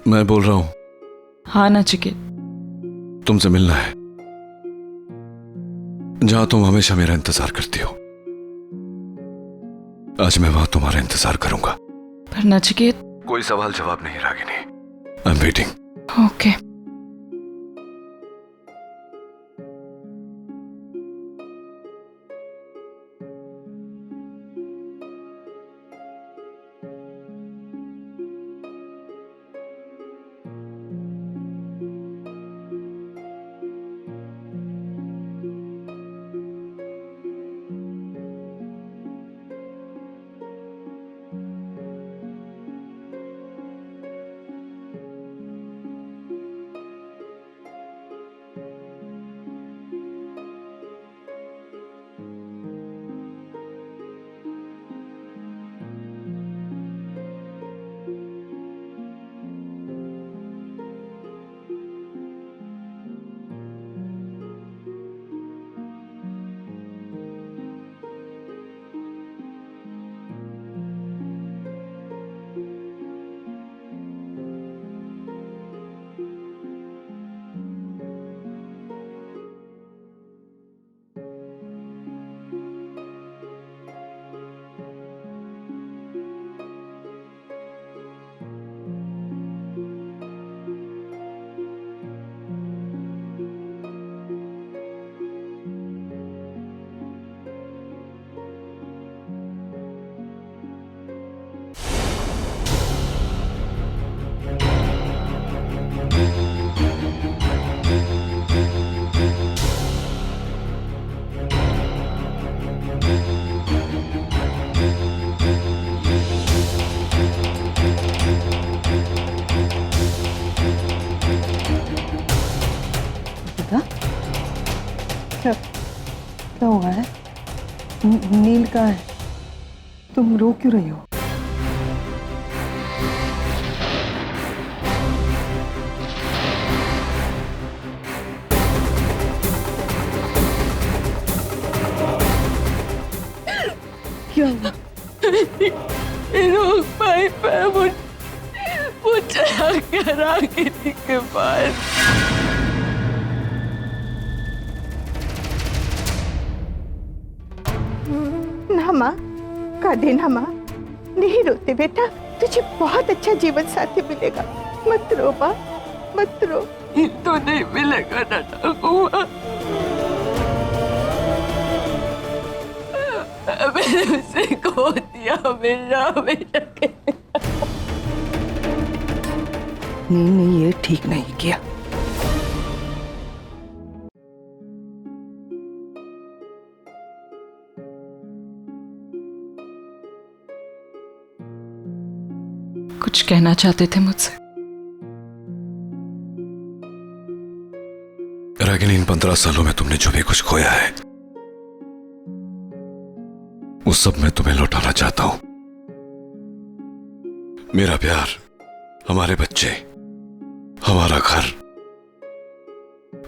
मैं बोल रहा हूं। हाँ नचिकेत, तुमसे मिलना है, जहां तुम हमेशा मेरा इंतजार करती हो। आज मैं वहां तुम्हारा इंतजार करूंगा। पर नचिकेत। कोई सवाल जवाब नहीं Ragini. I am waiting. Okay. क्या हुआ है? नील कहाँ है? तुम रो क्यों रही हो? क्या हुआ? रोक पाई पे वो चला गया रागिनी के पास। ना माँ, का देना माँ, नहीं रोते बेटा, तुझे बहुत अच्छा जीवन साथी मिलेगा। मत रो माँ, मत रो। तो नहीं मिलेगा ना ठाकुमा। मैंने उसे खो दिया हमेशा के। नील ने ये ठीक नहीं किया। कुछ कहना चाहते थे मुझसे? रागिनी, इन 15 सालों में तुमने जो भी कुछ खोया है वो सब मैं तुम्हें लौटाना चाहता हूं। मेरा प्यार, हमारे बच्चे, हमारा घर,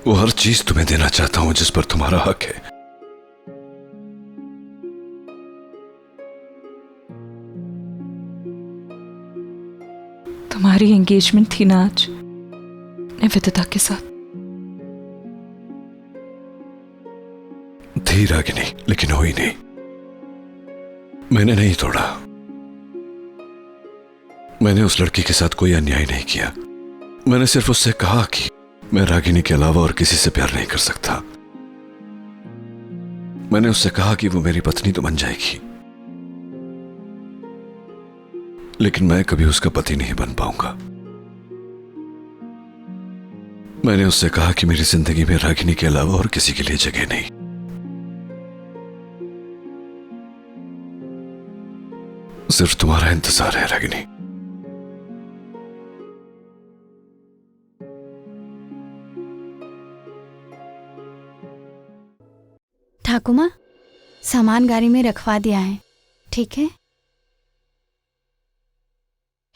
वो हर चीज तुम्हें देना चाहता हूं जिस पर तुम्हारा हक है। तुम्हारी एंगेजमेंट थी ना आज निवेदिता के साथ? थी रागिनी, लेकिन हुई नहीं। मैंने नहीं तोड़ा। मैंने उस लड़की के साथ कोई अन्याय नहीं किया। मैंने सिर्फ उससे कहा कि मैं रागिनी के अलावा और किसी से प्यार नहीं कर सकता। मैंने उससे कहा कि वो मेरी पत्नी तो बन जाएगी, लेकिन मैं कभी उसका पति नहीं बन पाऊंगा। मैंने उससे कहा कि मेरी जिंदगी में रागिनी के अलावा और किसी के लिए जगह नहीं। सिर्फ तुम्हारा इंतजार है रागिनी। ठाकुमा, सामान गाड़ी में रखवा दिया है, ठीक है?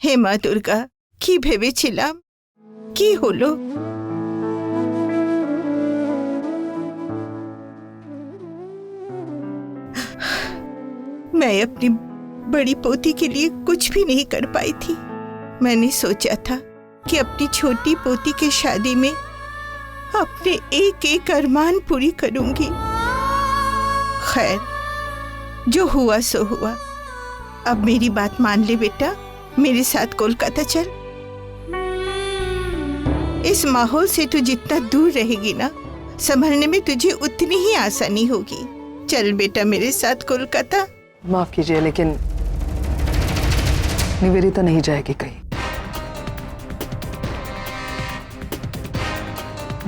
হে মা দুর্গা, কি ভেবেছিলাম, কি হলো? मैं अपनी बड़ी पोती के लिए कुछ भी नहीं कर पाई थी। मैंने सोचा था कि अपनी छोटी पोती की शादी में अपने एक एक अरमान पूरी करूंगी। खैर, जो हुआ सो हुआ। अब मेरी बात मान ले बेटा, मेरे साथ कोलकाता चल। इस माहौल से तू जितना दूर रहेगी ना, संभलने में तुझे उतनी ही आसानी होगी। चल बेटा मेरे साथ कोलकाता। माफ कीजिए लेकिन निवेदिता नहीं जाएगी कहीं।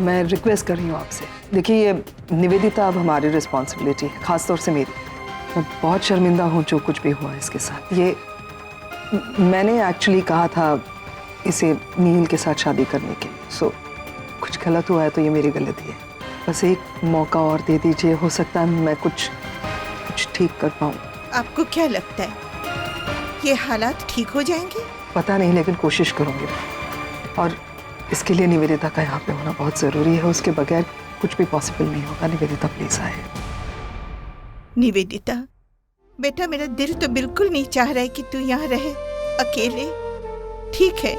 मैं रिक्वेस्ट कर रही हूँ आपसे। देखिए, ये निवेदिता अब हमारी रिस्पॉन्सिबिलिटी है, खासतौर से मेरी। मैं बहुत शर्मिंदा हूँ जो कुछ भी हुआ इसके साथ। ये मैंने एक्चुअली कहा था इसे नील के साथ शादी करने के लिए। सो कुछ गलत हुआ है तो ये मेरी गलती है। बस एक मौका और दे दीजिए, हो सकता है मैं कुछ ठीक कर पाऊँ। आपको क्या लगता है ये हालात ठीक हो जाएंगे? पता नहीं, लेकिन कोशिश करूँगी। और इसके लिए निवेदिता का यहाँ पे होना बहुत ज़रूरी है। उसके बगैर कुछ भी पॉसिबल नहीं होगा। निवेदिता प्लीज आए। निवेदिता बेटा, मेरा दिल तो बिल्कुल नहीं चाह रहा है कि तू यहाँ रहे अकेले। ठीक है,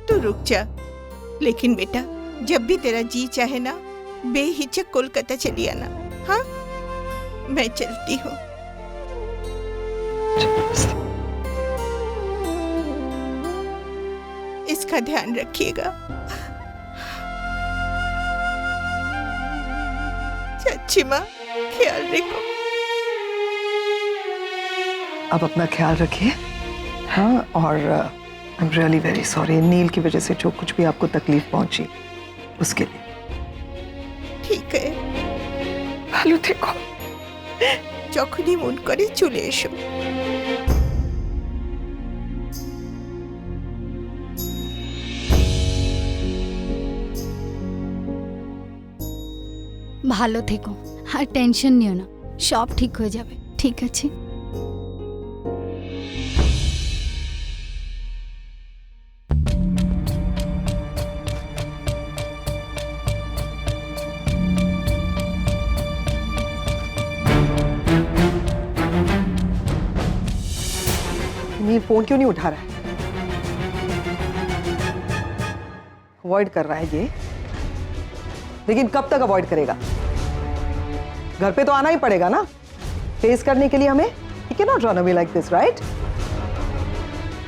तू रुक जा, लेकिन बेटा जब भी तेरा जी चाहे ना, बेहिचक कोलकाता चली आना। हाँ, मैं चलती हूँ। इसका ध्यान रखिएगा। चाची माँ, ख्याल रखो। अब अपना ख्याल रखिए। हाँ, और I am really very sorry Neel की वजह से जो कुछ भी आपको तकलीफ पहुंची उसके लिए। ठीक है, ভালো থেকো। যখনই মন করে চলে এসো। ভালো থেকো, আর টেনশন নিও না, সব ঠিক হয়ে যাবে। ঠিক আছে? नील फोन क्यों नहीं उठा रहा है? अवॉइड कर रहा है ये, लेकिन कब तक अवॉइड करेगा? घर पे तो आना ही पड़ेगा ना फेस करने के लिए हमें। He cannot run away like this, right?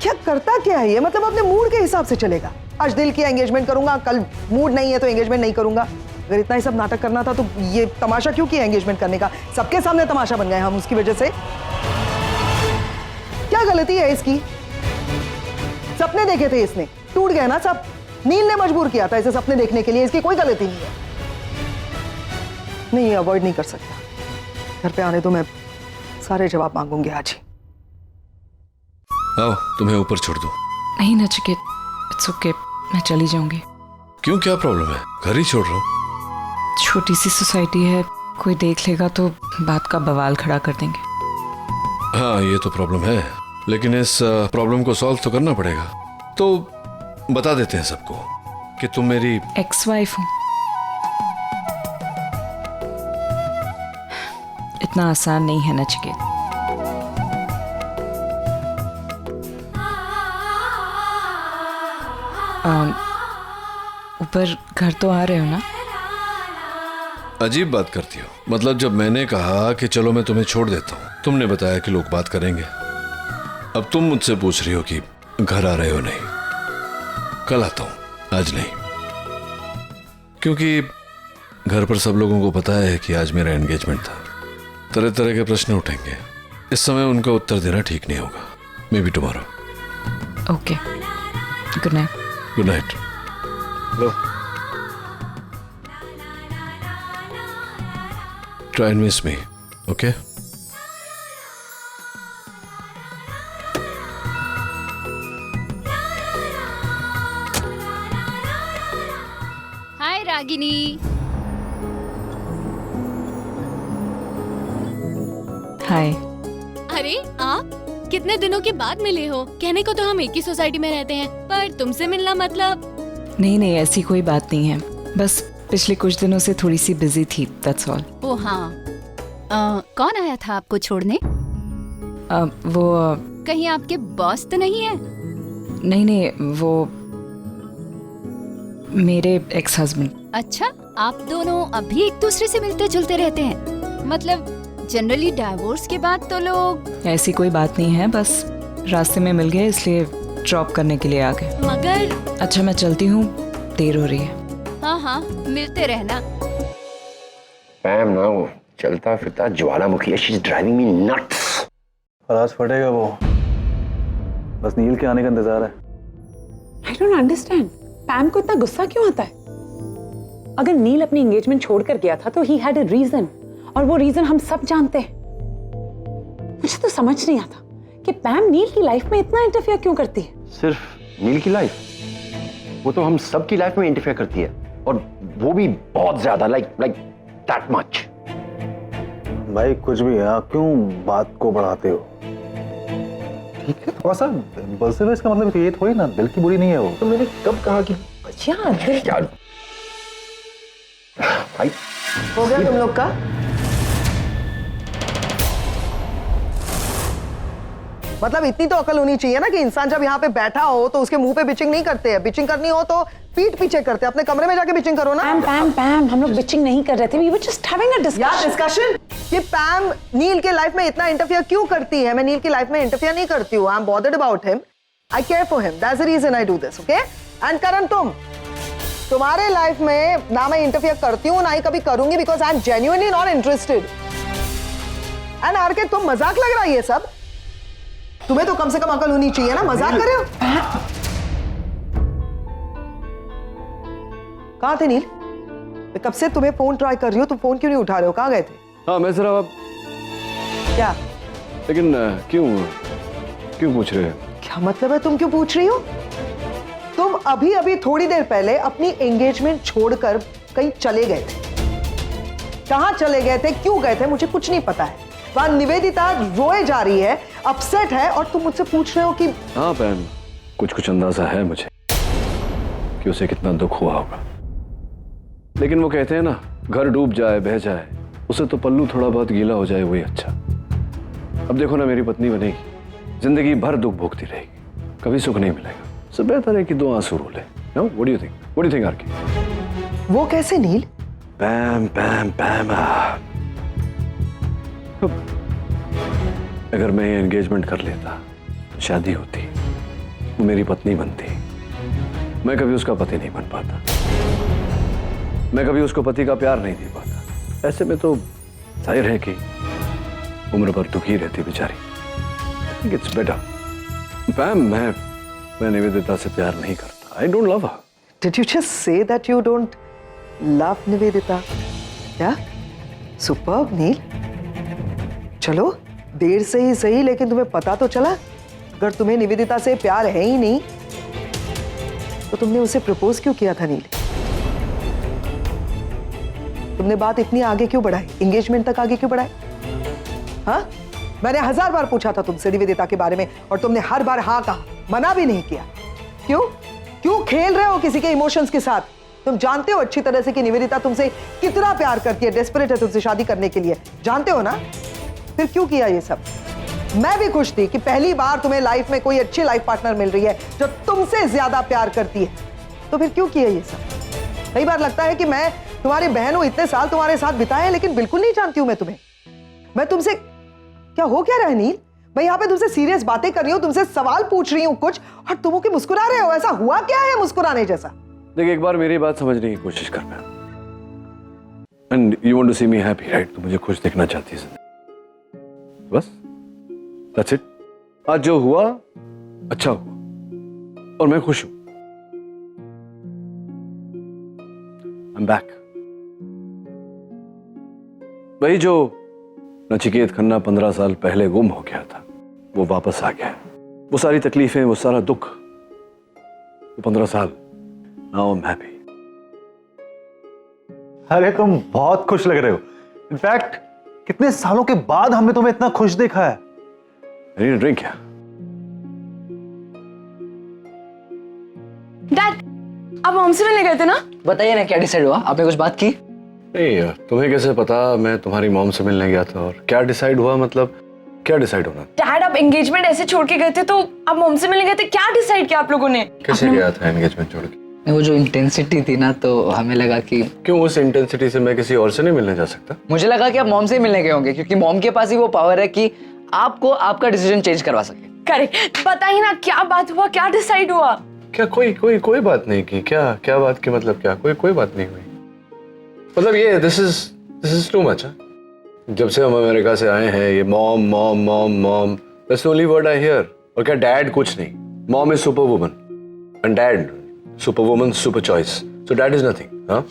क्या करता क्या है ये? मतलब अपने मूड के हिसाब से चलेगा। आज दिल की एंगेजमेंट करूंगा, कल मूड नहीं है तो एंगेजमेंट नहीं करूंगा। अगर इतना ही सब नाटक करना था तो ये तमाशा क्यों किया एंगेजमेंट करने का? सबके सामने तमाशा बन गए हम उसकी वजह से। क्या गलती है इसकी? सपने देखे थे इसने, टूट गए ना सब। नील ने मजबूर किया था इसे सपने देखने के लिए, इसकी कोई गलती नहीं है। नहीं, अवॉइड नहीं कर सकता। घर पे आने तो मैं सारे जवाब मांगूंगी आज ही। आओ, तुम्हें ऊपर छोड़ दो। नहीं नचिकेत, इट्स ओके, मैं चली जाऊंगी। क्यों, क्या प्रॉब्लम है? घर ही छोड़ रहा हूँ। छोटी सी सोसाइटी है, कोई देख लेगा तो बात का बवाल खड़ा कर देंगे। हाँ, ये तो प्रॉब्लम है, लेकिन इस प्रॉब्लम को सॉल्व तो करना पड़ेगा। तो बता देते हैं सबको कि तुम मेरी एक्स वाइफ हूँ। इतना आसान नहीं है नचिकेत। ऊपर घर तो आ रहे हो ना? अजीब बात करती हो। मतलब जब मैंने कहा कि चलो मैं तुम्हें छोड़ देता हूँ, तुमने बताया कि लोग बात करेंगे। अब तुम मुझसे पूछ रही हो कि घर आ रहे हो? नहीं, कल आता हूँ, आज नहीं। क्योंकि घर पर सब लोगों को पता है कि आज मेरा एंगेजमेंट था। तरह तरह के प्रश्न उठेंगे, इस समय उनका उत्तर देना ठीक नहीं होगा। May be tomorrow. Okay, good night. Good night. Low, try and miss me, okay? हाय रागिनी। हाय। अरे आप कितने दिनों के बाद मिले हो? कहने को तो हम एक ही सोसाइटी में रहते हैं, पर तुमसे मिलना मतलब। नहीं नहीं, ऐसी कोई बात नहीं है, बस पिछले कुछ दिनों से थोड़ी सी बिजी थी, दैट्स ऑल। ओ हाँ, कौन आया था आपको छोड़ने? वो कहीं आपके बॉस तो नहीं है? नहीं नहीं, वो मेरे एक्स हस्बैंड। अच्छा, आप दोनों अभी एक दूसरे से मिलते जुलते रहते हैं? मतलब जनरली डिवोर्स के बाद तो लोग। ऐसी कोई बात नहीं है, बस रास्ते में मिल गए इसलिए ड्रॉप करने के लिए आ गए। मगर अच्छा मैं चलती हूँ, देर हो रही है। हाँ हाँ, मिलते रहना। पैम ना वो चलता फिरता ज्वालामुखी है, she is driving me nuts. आज फटेगा वो, बस नील के आने का इंतजार है। I don't understand. पैम को इतना गुस्सा क्यों आता है? अगर नील अपनी एंगेजमेंट छोड़कर गया था तो he had a reason, और वो रीजन हम सब जानते हैं। मुझे तो समझ नहीं आता कि पैम नील की लाइफ में इतना इंटरफेयर क्यों करती है। सिर्फ नील की लाइफ, वो तो हम सबकी लाइफ में इंटरफेयर करती है, और वो भी बहुत ज्यादा, लाइक दैट मच। भाई कुछ भी है, आप क्यों बात को बढ़ाते हो? ठीक है, थोड़ा सा इम्पल्सिव है, इसका मतलब ये थोड़ी ना दिल की बुरी नहीं है वो। तो मैंने कब कहा कि यार भाई हो गया तुम लोग का? मतलब इतनी तो अकल होनी चाहिए ना कि इंसान जब यहाँ पे बैठा हो तो उसके मुंह पे बिचिंग नहीं करते हैं। बिचिंग करनी हो तो पीठ पीछे करते हैं। अपने कमरे में जाके बिचिंग करो ना। पैम पैम पैम, हम लोग बिचिंग नहीं कर रहे थे, we were just having a discussion. Discussion कि पैम नील के लाइफ में इतना इंटरफियर क्यों करती है। मैं नील की लाइफ में इंटरफियर नहीं करती हूँ। I am bothered about him, I care for him, that's the reason I do this. Okay, and Karan तुम्हारे लाइफ में ना मैं इंटरफियर करती हूँ ना ही कभी करूंगी, because I am genuinely not interested. And आर के तुम मजाक लग रहा है ये सब? तुम्हें तो कम से कम अकल होनी चाहिए ना, मजाक कर रहे हो? कहाँ थे नील? मैं कब से तुम्हें फोन ट्राई कर रही हूँ, तुम फोन क्यों नहीं उठा रहे हो? कहाँ गए थे? हाँ मैं जरा, क्या लेकिन क्यों क्यों पूछ रहे हो? क्या मतलब है तुम क्यों पूछ रही हो? तुम अभी अभी थोड़ी देर पहले अपनी एंगेजमेंट छोड़कर कहीं चले गए थे। कहाँ चले गए थे, क्यों गए थे, मुझे कुछ नहीं पता है। वहां निवेदिता रोए जा रही है, अपसेट है, और तुम मुझसे पूछ रहे हो कि। हाँ पैम, कुछ कुछ अंदाजा है मुझे कि उसे कितना दुख हुआ होगा, लेकिन वो कहते हैं ना, घर डूब जाए बह जाए, उसे तो पल्लू थोड़ा बहुत गीला हो जाए वही अच्छा। अब देखो ना, मेरी पत्नी बनेगी, जिंदगी भर दुख भोगती रहेगी, कभी सुख नहीं मिलेगा। सब बेहतर है कि दो आंसू रो ले। No, what do you think RK? वो कैसे नील? पैम पैम पैम, अगर मैं एंगेजमेंट कर लेता, शादी होती, वो मेरी पत्नी बनती, मैं कभी उसका पति नहीं बन पाता, मैं कभी उसको पति का प्यार नहीं दे पाता। ऐसे में तो जाहिर है कि उम्र भर दुखी रहती बेचारी। It's better. पैम, मैं निवेदिता से प्यार नहीं करता। I don't love her. Did you just say that you don't love Nivedita? क्या? Superb नील। चलो देर से ही सही, लेकिन तुम्हें पता तो चला। अगर तुम्हें निवेदिता से प्यार है ही नहीं तो तुमने उसे प्रपोज क्यों किया था नील? तुमने बात इतनी आगे क्यों बढ़ाई, एंगेजमेंट तक आगे क्यों बढ़ाई? हाँ, मैंने 1000 बार पूछा था तुमसे निवेदिता के बारे में, और तुमने हर बार हाँ कहा, मना भी नहीं किया। क्यों क्यों खेल रहे हो किसी के इमोशंस के साथ? तुम जानते हो अच्छी तरह से कि निवेदिता तुमसे कितना प्यार करती है, डेस्परेट है तुमसे शादी करने के लिए, जानते हो ना? फिर क्यों किया ये सब? मैं भी खुश थी कि पहली बार तुम्हें लाइफ में कोई अच्छी लाइफ पार्टनर मिल रही है जो तुमसे ज्यादा प्यार करती है, तो फिर क्यों किया ये सब? कई बार लगता है कि मैं तुम्हारी बहन हूं, इतने साल तुम्हारे साथ बिताए हैं, लेकिन बिल्कुल नहीं जानती हूं मैं तुम्हें। मैं तुमसे क्या हो क्या रहा है नील? मैं यहाँ पे तुमसे सीरियस बातें कर रही हूँ, तुमसे सवाल पूछ रही हूँ कुछ, और तुम के मुस्कुरा रहे हो। ऐसा हुआ क्या है मुस्कुराने जैसा? देखिए, एक बार मेरी बात समझने की कोशिश करना। And you want to see me happy, right? तो मुझे खुश देखना चाहती है, बस दैट्स इट। आज जो हुआ अच्छा हुआ और मैं खुश हूं। I am back. वही जो नचिकेत खन्ना 15 साल पहले गुम हो गया था, वो वापस आ गया। वो सारी तकलीफें, वो सारा दुख, वो 15 साल। Now I am happy. अरे तुम बहुत खुश लग रहे हो। इनफैक्ट कितने सालों के बाद हमने तुम्हें इतना खुश देखा है। ड्रिंक क्या? डैड, आप मॉम से मिलने गए थे ना? बताइए ना, क्या डिसाइड हुआ? आपने कुछ बात की? नहीं, तुम्हें कैसे पता मैं तुम्हारी मॉम से मिलने गया था? और क्या डिसाइड हुआ, मतलब क्या डिसाइड होना? डैड, आप एंगेजमेंट ऐसे छोड़ के गए थे तो आप मॉम से मिलने गए थे, क्या डिसाइड किया आप लोगों ने? कैसे गया था एंगेजमेंट छोड़ के? वो जो इंटेंसिटी थी ना, तो हमें लगा कि क्यों उस इंटेंसिटी से मैं किसी और से नहीं मिलने जा सकता? मुझे लगा कि आप मॉम से ही मिलने गए होंगे, क्योंकि मॉम के पास ही वो पावर है कि आपको आपका डिसीजन चेंज करवा सके। करेक्ट। बताइए ना क्या बात हुआ, क्या डिसाइड हुआ? क्या कोई बात नहीं की? क्या बात की मतलब क्या? कोई बात नहीं हुई। मतलब ये दिस इज टू मच। जब से हम अमेरिका से आए हैं ये mom mom mom mom, that's the only word I hear. और क्या डैड कुछ नहीं। Mom is superwoman and dad superwoman super choice, so dad is nothing. हाँ,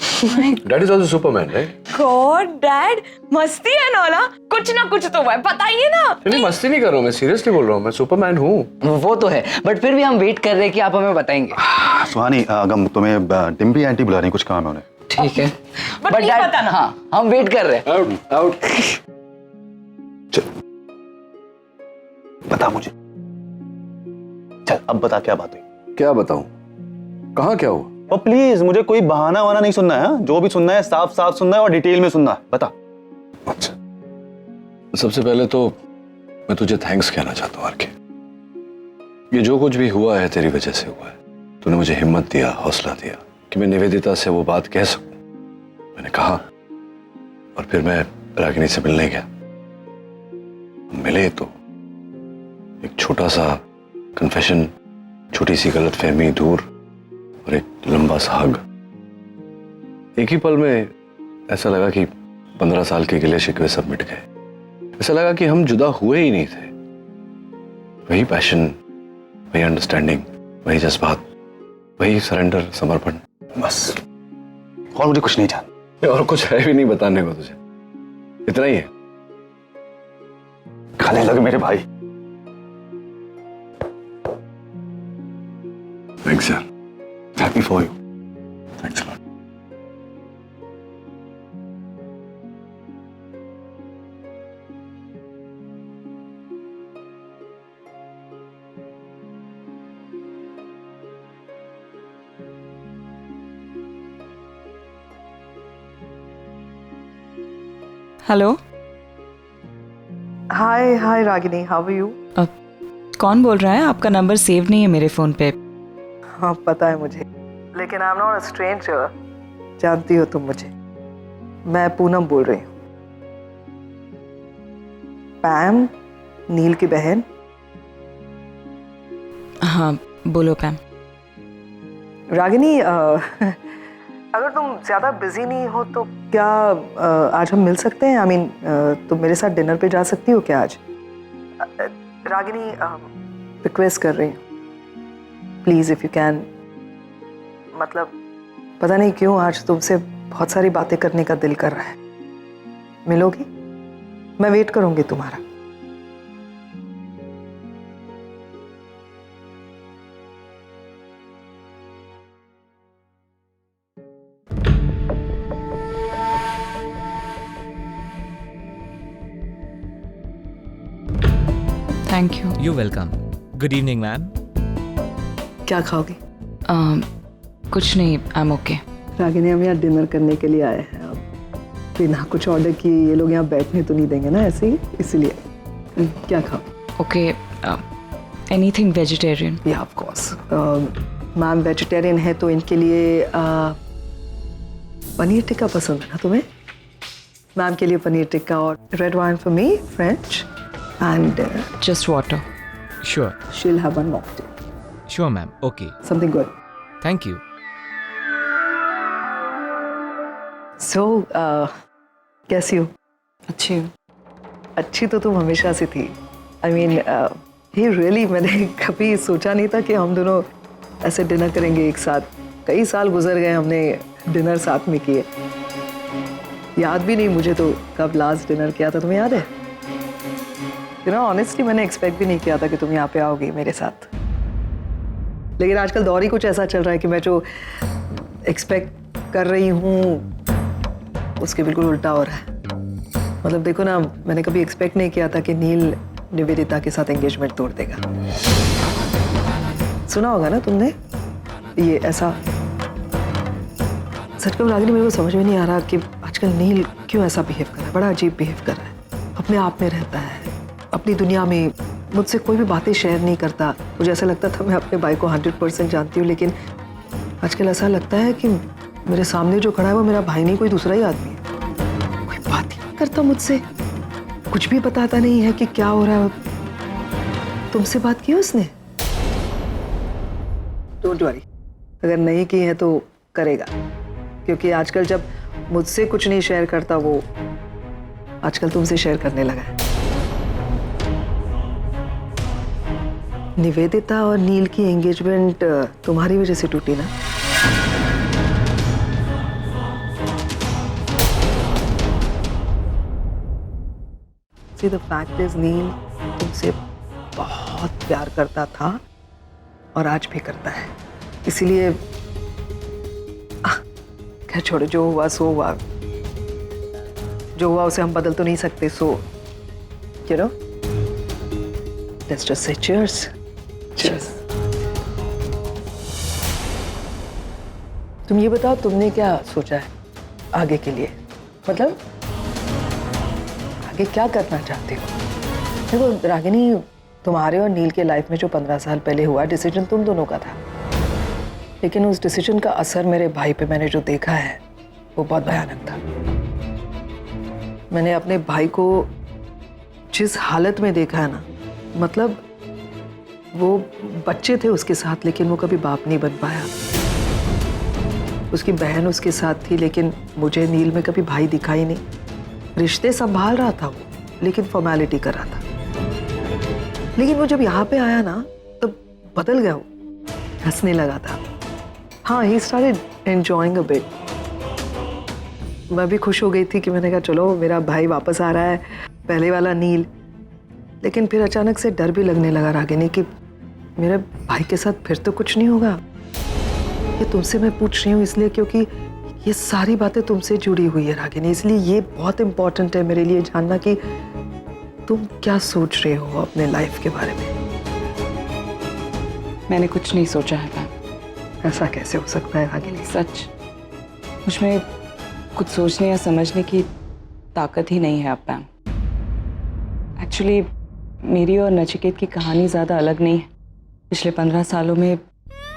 dad is also superman, right? God dad, मस्ती है ना, कुछ ना कुछ तो है, बताइए ना। नहीं, मस्ती नहीं कर रहा हूँ, मैं सीरियसली बोल रहा हूँ, मैं सुपरमैन हूँ। वो तो है, बट फिर भी हम वेट कर रहे हैं कि आप हमें बताएंगे। सुहानी, अगम तुम्हें डिम्पी आंटी बुला रही, कुछ काम है उन्हें। ठीक है, बट नहीं डैड, बताना। हाँ हम वेट कर रहे हैं। आउट चल बता मुझे, चल अब बता क्या बात हुई। क्या बताऊं? कहाँ क्या हुआ? और प्लीज मुझे कोई बहाना वाना नहीं सुनना है, जो भी सुनना है साफ साफ सुनना है और डिटेल में सुनना है, बता। अच्छा, सबसे पहले तो मैं तुझे थैंक्स कहना चाहता हूँ आरके। ये जो कुछ भी हुआ है तेरी वजह से हुआ है। तूने मुझे हिम्मत दिया, हौसला दिया कि मैं निवेदिता से वो बात कह सकूं। मैंने कहा और फिर मैं रागिनी से मिलने गया। मिले तो एक छोटा सा कन्फेशन, छोटी सी गलतफहमी दूर और एक लंबा सा हग। एक ही पल में ऐसा लगा कि 15 साल के गिले शिकवे सब मिट गए। ऐसा लगा कि हम जुदा हुए ही नहीं थे। वही पैशन, वही अंडरस्टैंडिंग, वही जज्बात, वही सरेंडर, समर्पण, बस। और मुझे कुछ नहीं जान, और कुछ है भी नहीं बताने को तुझे, इतना ही है। खाने लग मेरे भाई। थैंक्स यार, happy for you. Thanks lot. Hello. Hi Ragini, how are you? कौन बोल रहा है? आपका नंबर सेव नहीं है मेरे फोन पे। हाँ पता है मुझे, लेकिन I am not a stranger. जानती हो तुम मुझे। मैं पूनम बोल रही हूँ, पैम, नील की बहन। हाँ बोलो पैम। रागिनी, अगर तुम ज्यादा बिजी नहीं हो तो क्या आज हम मिल सकते हैं? आई मीन तुम मेरे साथ डिनर पे जा सकती हो क्या आज? रागिनी, रिक्वेस्ट कर रही हूँ, प्लीज इफ यू कैन। मतलब पता नहीं क्यों आज तुमसे बहुत सारी बातें करने का दिल कर रहा है। मिलोगी? मैं वेट करूंगी तुम्हारा। Thank you. You welcome. Good evening ma'am. क्या खाओगे? कुछ नहीं, आई एम ओके। रागिनी, हम यहाँ डिनर करने के लिए आए हैं। अब बिना कुछ ऑर्डर किए ये लोग यहाँ बैठने तो नहीं देंगे ना ऐसे ही, इसलिए क्या खाओ? Okay, anything vegetarian. या ऑफ कोर्स। मैम वेजिटेरियन है तो इनके लिए पनीर टिक्का पसंद है ना तुम्हें? मैम के लिए पनीर टिक्का और red wine for me, French, and just water. Sure she'll have one mocktail. Sure ma'am, okay. Something good. Thank you. So कैसी हो? अच्छी हूँ। अच्छी तो तुम हमेशा से थी। आई मीन ये रियली मैंने कभी सोचा नहीं था कि हम दोनों ऐसे डिनर करेंगे एक साथ। कई साल गुजर गए हमने डिनर साथ में किए। याद भी नहीं मुझे तो कब लास्ट डिनर किया था, तुम्हें याद है? यू नो ऑनेस्टली मैंने एक्सपेक्ट भी नहीं किया था कि तुम यहाँ पे आओगी मेरे साथ। लेकिन आजकल दौर ही कुछ ऐसा चल रहा है कि मैं जो एक्सपेक्ट कर रही हूँ उसके बिल्कुल उल्टा हो रहा है। मतलब देखो ना, मैंने कभी एक्सपेक्ट नहीं किया था कि नील निवेदिता के साथ एंगेजमेंट तोड़ देगा। सुना होगा ना तुमने ये ऐसा। सच कहूं रागिनी, मेरे को समझ में नहीं आ रहा कि आजकल नील क्यों ऐसा बिहेव कर रहा है। बड़ा अजीब बिहेव कर रहा है, अपने आप में रहता है, अपनी दुनिया में, मुझसे कोई भी बातें शेयर नहीं करता। मुझे ऐसा लगता था मैं अपने भाई को 100% जानती हूँ, लेकिन आजकल ऐसा लगता है कि मेरे सामने जो खड़ा है वो मेरा भाई नहीं, कोई दूसरा ही आदमी है। कोई बात ही नहीं करता मुझसे, कुछ भी बताता नहीं है कि क्या हो रहा है। तुमसे बात की उसने? डोंट वरी, अगर नहीं की है तो करेगा, क्योंकि आजकल जब मुझसे कुछ नहीं शेयर करता वो आजकल तुमसे शेयर करने लगा है। निवेदिता और नील की एंगेजमेंट तुम्हारी वजह से टूटी ना? See, the fact is, नील तुमसे बहुत प्यार करता था और आज भी करता है, इसीलिए क्या छोड़ो, जो हुआ सो हुआ। जो हुआ उसे हम बदल तो नहीं सकते, सो you know, let's just say cheers. Cheers. तुम ये बताओ, तुमने क्या सोचा है आगे के लिए? मतलब आगे क्या करना चाहते हो? देखो रागिनी, तुम्हारे और नील के लाइफ में जो 15 साल पहले हुआ डिसीजन तुम दोनों का था, लेकिन उस डिसीजन का असर मेरे भाई पे मैंने जो देखा है वो बहुत भयानक था। मैंने अपने भाई को जिस हालत में देखा है ना, मतलब वो बच्चे थे उसके साथ लेकिन वो कभी बाप नहीं बन पाया। उसकी बहन उसके साथ थी लेकिन मुझे नील में कभी भाई दिखा ही नहीं। रिश्ते संभाल रहा था वो, लेकिन फॉर्मेलिटी कर रहा था। लेकिन वो जब यहाँ पे आया ना तब बदल गया, वो हंसने लगा था। हाँ, he started enjoying a bit. मैं भी खुश हो गई थी कि मैंने कहा चलो मेरा भाई वापस आ रहा है, पहले वाला नील। लेकिन फिर अचानक से डर भी लगने लगा रागिनी कि मेरे भाई के साथ फिर तो कुछ नहीं होगा। ये तुमसे मैं पूछ रही हूँ इसलिए क्योंकि ये सारी बातें तुमसे जुड़ी हुई है रागिनी, इसलिए ये बहुत इम्पोर्टेंट है मेरे लिए जानना कि तुम क्या सोच रहे हो अपने लाइफ के बारे में। मैंने कुछ नहीं सोचा है मैम। ऐसा कैसे हो सकता है रागिनी? सच, मुझमें कुछ सोचने या समझने की ताकत ही नहीं है अब मैम। एक्चुअली मेरी और नचिकेत की कहानी ज़्यादा अलग नहीं है। पिछले 15 सालों में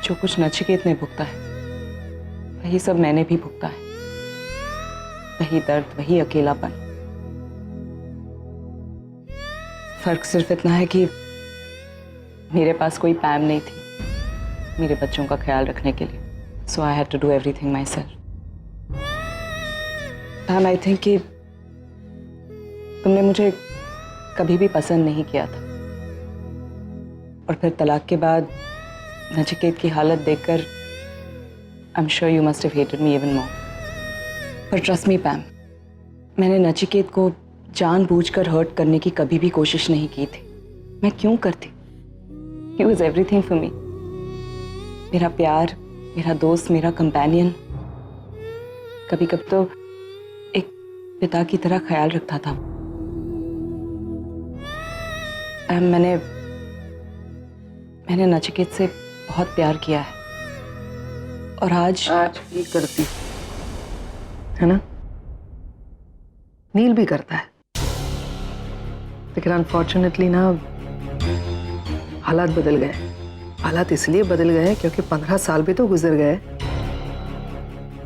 जो कुछ नचिकेत ने भुगता है वही सब मैंने भी भुगता है। वही दर्द, वही अकेलापन। फर्क सिर्फ इतना है कि मेरे पास कोई पैम नहीं थी मेरे बच्चों का ख्याल रखने के लिए। So I had to do everything myself. Pam, I think कि तुमने मुझे कभी भी पसंद नहीं किया था, और फिर तलाक के बाद नचिकेत की हालत देखकर I am sure you must have hated me even more. पर ट्रस्ट मी पैम, मैंने नचिकेत को जानबूझकर हर्ट करने की कभी भी कोशिश नहीं की थी। मैं क्यों करती? He was everything for me. मेरा प्यार, मेरा दोस्त, मेरा कंपेनियन। कभी कभी तो एक पिता की तरह ख्याल रखता था। मैंने नचिकेत से बहुत प्यार किया है, और आज भी करती है ना? नील भी करता है, लेकिन अनफॉर्चुनेटली ना हालात बदल गए। हालात इसलिए बदल गए क्योंकि 15 साल भी तो गुजर गए।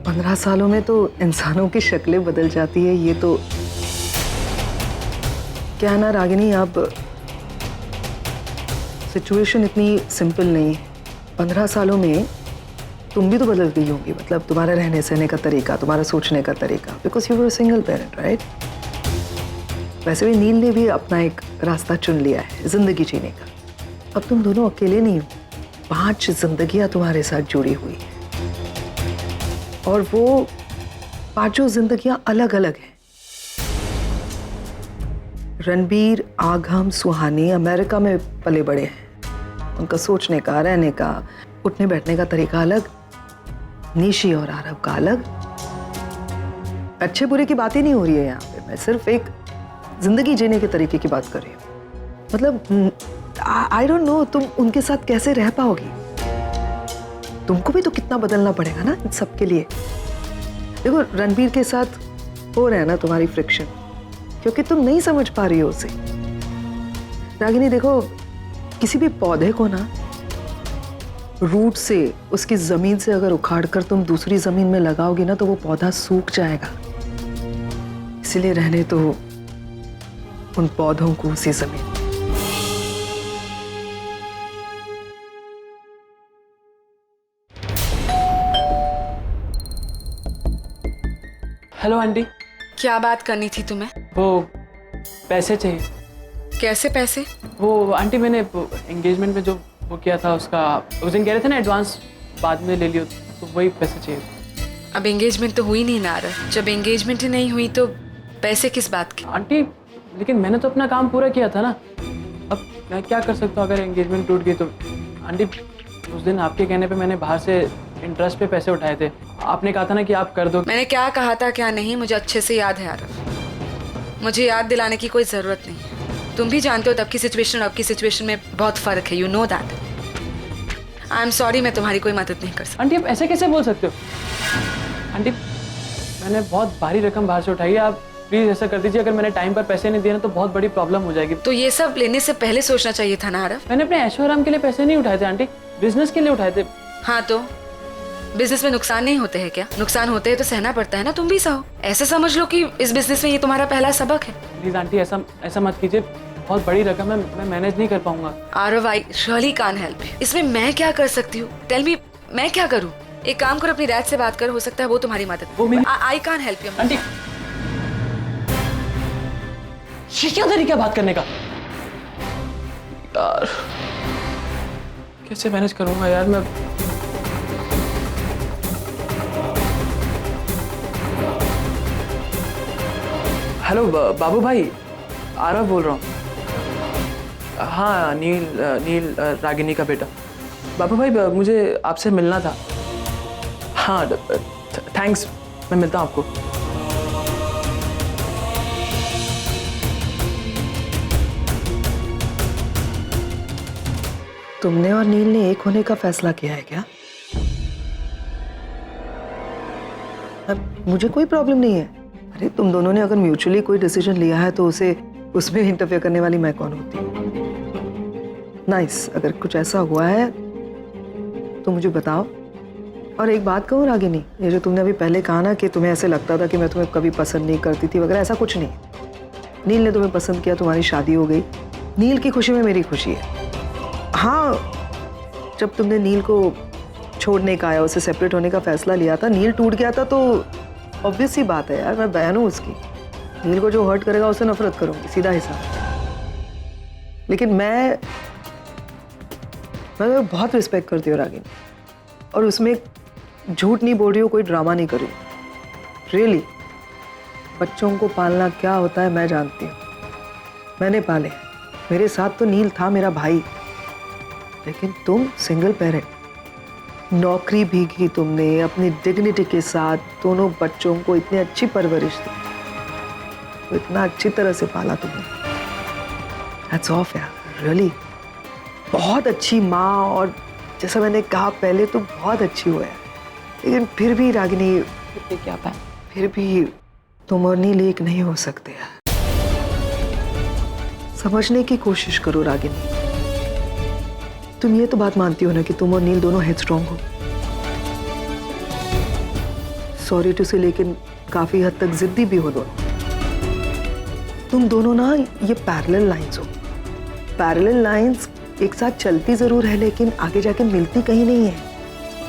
15 सालों में तो इंसानों की शक्लें बदल जाती है। ये तो क्या ना रागिनी, अब सिचुएशन इतनी सिंपल नहीं है। 15 सालों में तुम भी तो बदल गई होंगी, मतलब तुम्हारा रहने सहने का तरीका, तुम्हारा सोचने का तरीका, because you were single parent, right? वैसे भी नील ने भी अपना एक रास्ता चुन लिया है जिंदगी जीने का। अब तुम दोनों अकेले नहीं हो, 5 जिंदगियां तुम्हारे साथ जुड़ी हुई हैं, और वो 5 जिंदगियां अलग अलग हैं। रणबीर, आगम, सुहानी अमेरिका में पले बड़े हैं। उनका सोचने का, रहने का, उठने बैठने का तरीका अलग। निशी और आरव का अलग। अच्छे बुरे की बात ही नहीं हो रही है यहाँ पे, मैं सिर्फ एक जिंदगी जीने के तरीके की बात कर रही हूँ। मतलब आई डोंट नो तुम उनके साथ कैसे रह पाओगी। तुमको भी तो कितना बदलना पड़ेगा ना इन सब के लिए। देखो रणबीर के साथ हो रहा है ना तुम्हारी फ्रिक्शन, क्योंकि तुम नहीं समझ पा रही हो उसे। रागिनी देखो, किसी भी पौधे को ना रूट से, उसकी जमीन से अगर उखाड़ कर तुम दूसरी जमीन में लगाओगे ना तो वो पौधा सूख जाएगा। इसलिए रहने तो उन पौधों को उसी जमीन में। Hello aunty. क्या बात करनी थी तुम्हें? वो पैसे चाहिए। कैसे पैसे? वो आंटी मैंने एंगेजमेंट में जो वो किया था उसका उस दिन कह रहे थे ना एडवांस बाद में ले लियो, तो वही पैसे चाहिए। अब एंगेजमेंट तो हुई नहीं ना रहा। जब एंगेजमेंट ही नहीं हुई तो पैसे किस बात के? आंटी लेकिन मैंने तो अपना काम पूरा किया था ना, अब मैं क्या कर सकता हूँ अगर एंगेजमेंट टूट गई तो। आंटी उस दिन आपके कहने पे मैंने बाहर से इंटरेस्ट पे पैसे उठाए थे, आपने कहा था ना कि आप कर दो। मैंने क्या कहा था क्या नहीं मुझे अच्छे से याद है आरव। मुझे याद दिलाने की कोई जरूरत नहीं है। तुम भी जानते हो तब की सिचुएशन और अब की सिचुएशन में बहुत फर्क है। You know that. I am sorry, मैं तुम्हारी कोई मदद नहीं कर सकती। आंटी आप ऐसे कैसे बोल सकते हो? आंटी मैंने बहुत भारी रकम बाहर से उठाई है, आप प्लीज ऐसा कर दीजिए। अगर मैंने टाइम पर पैसे नहीं दिए ना तो बहुत बड़ी प्रॉब्लम हो जाएगी। तो ये सब लेने से पहले सोचना चाहिए था ना आरव। मैंने अपने ऐशो आराम के लिए पैसे नहीं उठाए थे आंटी, बिजनेस के लिए उठाए थे। हाँ तो बिजनेस में नुकसान नहीं होते हैं क्या? नुकसान होते हैं तो सहना पड़ता है ना, तुम भी सहो। ऐसे समझ लो कि इस बिजनेस में ये तुम्हारा पहला सबक है। प्लीज आंटी ऐसा मत कीजिए, बहुत बड़ी रकम है, मैं मैनेज नहीं कर पाऊंगा। आरव आई रियली कांट हेल्प यू। इसमें मैं क्या कर सकती हूँ? टेल मी, मैं क्या करूँ? एक काम करो, अपनी डैड से बात करो, हो सकता है वो तुम्हारी मदद। I can't help you aunty. ये क्या तरीका बात करने का यार, कैसे मैनेज करूंगा यार मैं। हेलो बाबू भाई, आरव बोल रहा हूँ। हाँ नील रागिनी का बेटा। बाबू भाई मुझे आपसे मिलना था। हाँ थैंक्स, मैं मिलता हूँ आपको। तुमने और नील ने एक होने का फैसला किया है क्या? अब मुझे कोई प्रॉब्लम नहीं है। अरे तुम दोनों ने अगर म्यूचुअली कोई डिसीजन लिया है तो उसे उसमें इंटरफेयर करने वाली मैं कौन होती हूँ? नाइस, अगर कुछ ऐसा हुआ है तो मुझे बताओ। और एक बात कहूँ रागिनी, ये जो तुमने अभी पहले कहा ना कि तुम्हें ऐसे लगता था कि मैं तुम्हें कभी पसंद नहीं करती थी वगैरह, ऐसा कुछ नहीं। नील ने तुम्हें पसंद किया, तुम्हारी शादी हो गई। नील की खुशी में मेरी खुशी है। हाँ, जब तुमने नील को छोड़ने का या उसे सेपरेट होने का फैसला लिया था, नील टूट गया था, तो ऑब्वियस सी बात है यार, मैं बहन हूँ उसकी। नील को जो हर्ट करेगा उसे नफरत करूंगी, सीधा हिसाब। लेकिन मैं बहुत रिस्पेक्ट करती हूँ रागिनी, और उसमें झूठ नहीं बोल रही हूँ, कोई ड्रामा नहीं कर रही हूँ। रियली बच्चों को पालना क्या होता है मैं जानती हूँ, मैंने पाले। मेरे साथ तो नील था मेरा भाई, लेकिन तुम सिंगल पेरेंट, नौकरी भी की तुमने अपनी डिग्निटी के साथ, दोनों बच्चों को इतनी अच्छी परवरिश दी, तो इतना अच्छी तरह से पाला तुमने। हैट्स ऑफ यार, रियली बहुत अच्छी माँ, और जैसा मैंने कहा पहले तो बहुत अच्छी हुआ है। लेकिन फिर भी रागिनी, क्या बात, फिर भी तुम और नील एक नहीं हो सकते। समझने की कोशिश करो रागिनी। तुम ये तो बात मानती हो ना कि तुम और नील दोनों हेडस्ट्रॉन्ग हो। सॉरी टू से, लेकिन काफी हद तक जिद्दी भी हो दोनों। तुम दोनों ना ये पैरेलल लाइंस हो। पैरेलल लाइंस एक साथ चलती जरूर है लेकिन आगे जाके मिलती कहीं नहीं है।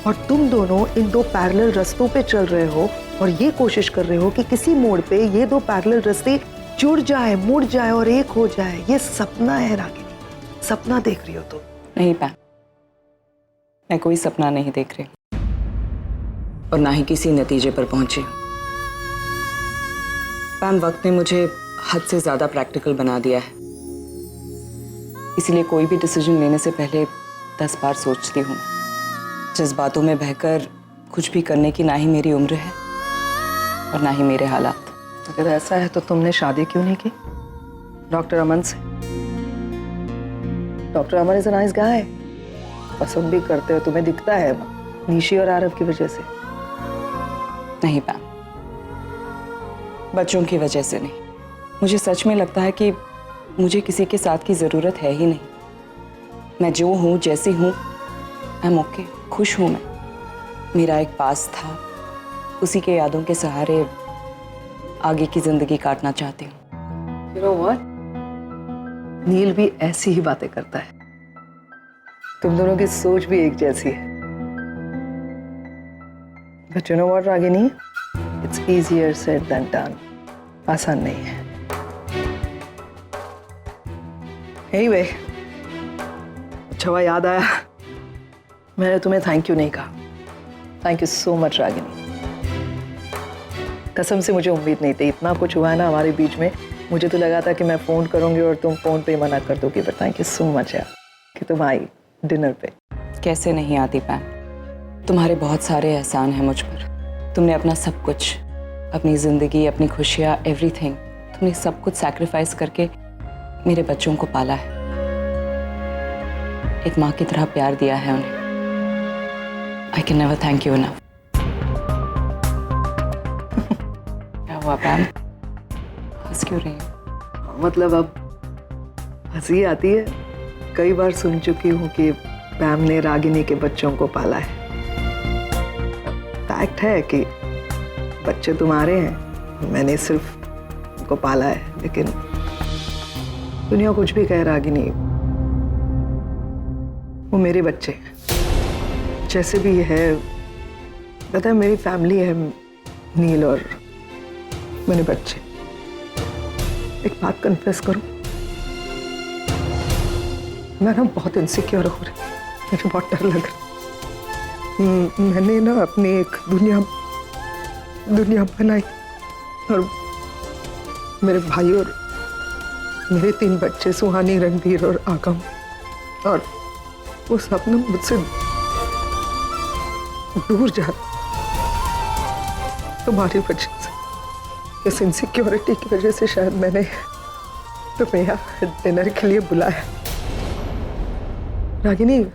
और तुम दोनों इन दो पैरेलल रास्तों पे चल रहे हो और ये कोशिश कर रहे हो कि किसी मोड़ पे ये दो पैरेलल रास्ते जुड़ जाए, मुड़ जाए और एक हो जाए। ये सपना है रागिनी, सपना देख रही हो तुम। नहीं पैम, मैं कोई सपना नहीं देख रही और ना ही किसी नतीजे पर पहुंची हूं। पैम, वक्त ने मुझे हद से ज्यादा प्रैक्टिकल बना दिया है, इसलिए कोई भी डिसीजन लेने से पहले 10 बार सोचती हूँ। जज्बातों में बहकर कुछ भी करने की ना ही मेरी उम्र है और ना ही मेरे हालात। अगर ऐसा है तो तुमने शादी क्यों नहीं की डॉक्टर अमन से? Doctor Aman is a nice guy, पसंद भी करते हो, तुम्हें दिखता है निशी और आरव की वजह से। नहीं पैम, बच्चों की वजह से नहीं। मुझे सच में लगता है कि मुझे किसी के साथ की जरूरत है ही नहीं। मैं जो हूँ, जैसी हूँ, आई एम ओके, खुश हूँ मैं। मेरा एक पास था, उसी के यादों के सहारे आगे की जिंदगी काटना चाहती हूँ। You know what? नील भी ऐसी ही बातें करता है। तुम दोनों की सोच भी एक जैसी है। But you know what, Ragini? It's easier said than done. आसान नहीं है। Anyway, अच्छा हुआ याद आया, मैंने तुम्हें थैंक यू नहीं कहा। Thank you so much Ragini. कसम से मुझे उम्मीद नहीं थी, इतना कुछ हुआ है ना हमारे बीच में, मुझे तो लगा था कि मैं फ़ोन करूंगी और तुम फ़ोन पे मना कर दोगी, but thank you so much यार कि तुम आई डिनर पे। कैसे नहीं आती पैम, तुम्हारे बहुत सारे एहसान हैं मुझ पर। तुमने अपना सब कुछ, अपनी ज़िंदगी, अपनी खुशियाँ, एवरीथिंग, तुमने सब कुछ सैक्रिफाइस करके मेरे बच्चों को पाला है। एक माँ की तरह प्यार दिया है उन्हें। I can never thank you enough. क्या हुआ पैम, हंस क्यों रही हो? मतलब अब हंसी आती है। कई बार सुन चुकी हूँ कि पैम ने रागिनी के बच्चों को पाला है। फैक्ट है कि बच्चे तुम्हारे हैं, मैंने सिर्फ उनको पाला है, लेकिन दुनिया कुछ भी कहे रागिनी, वो मेरे बच्चे हैं। जैसे भी है, पता है मेरी फैमिली है, नील और मेरे बच्चे। एक बात कन्फेस करूं, मैं ना बहुत इनसिक्योर हो रही, मुझे बहुत डर लग रहा। मैंने ना अपनी एक दुनिया बनाई और मेरे भाई और मेरे 3 बच्चे, सुहानी, रणबीर और आगम, और वो सब ना मुझसे दूर जा तुम्हारी वजह से, इस इनसिक्योरिटी की वजह से शायद मैंने तुम्हें यहाँ डिनर के लिए बुलाया। रागिनी,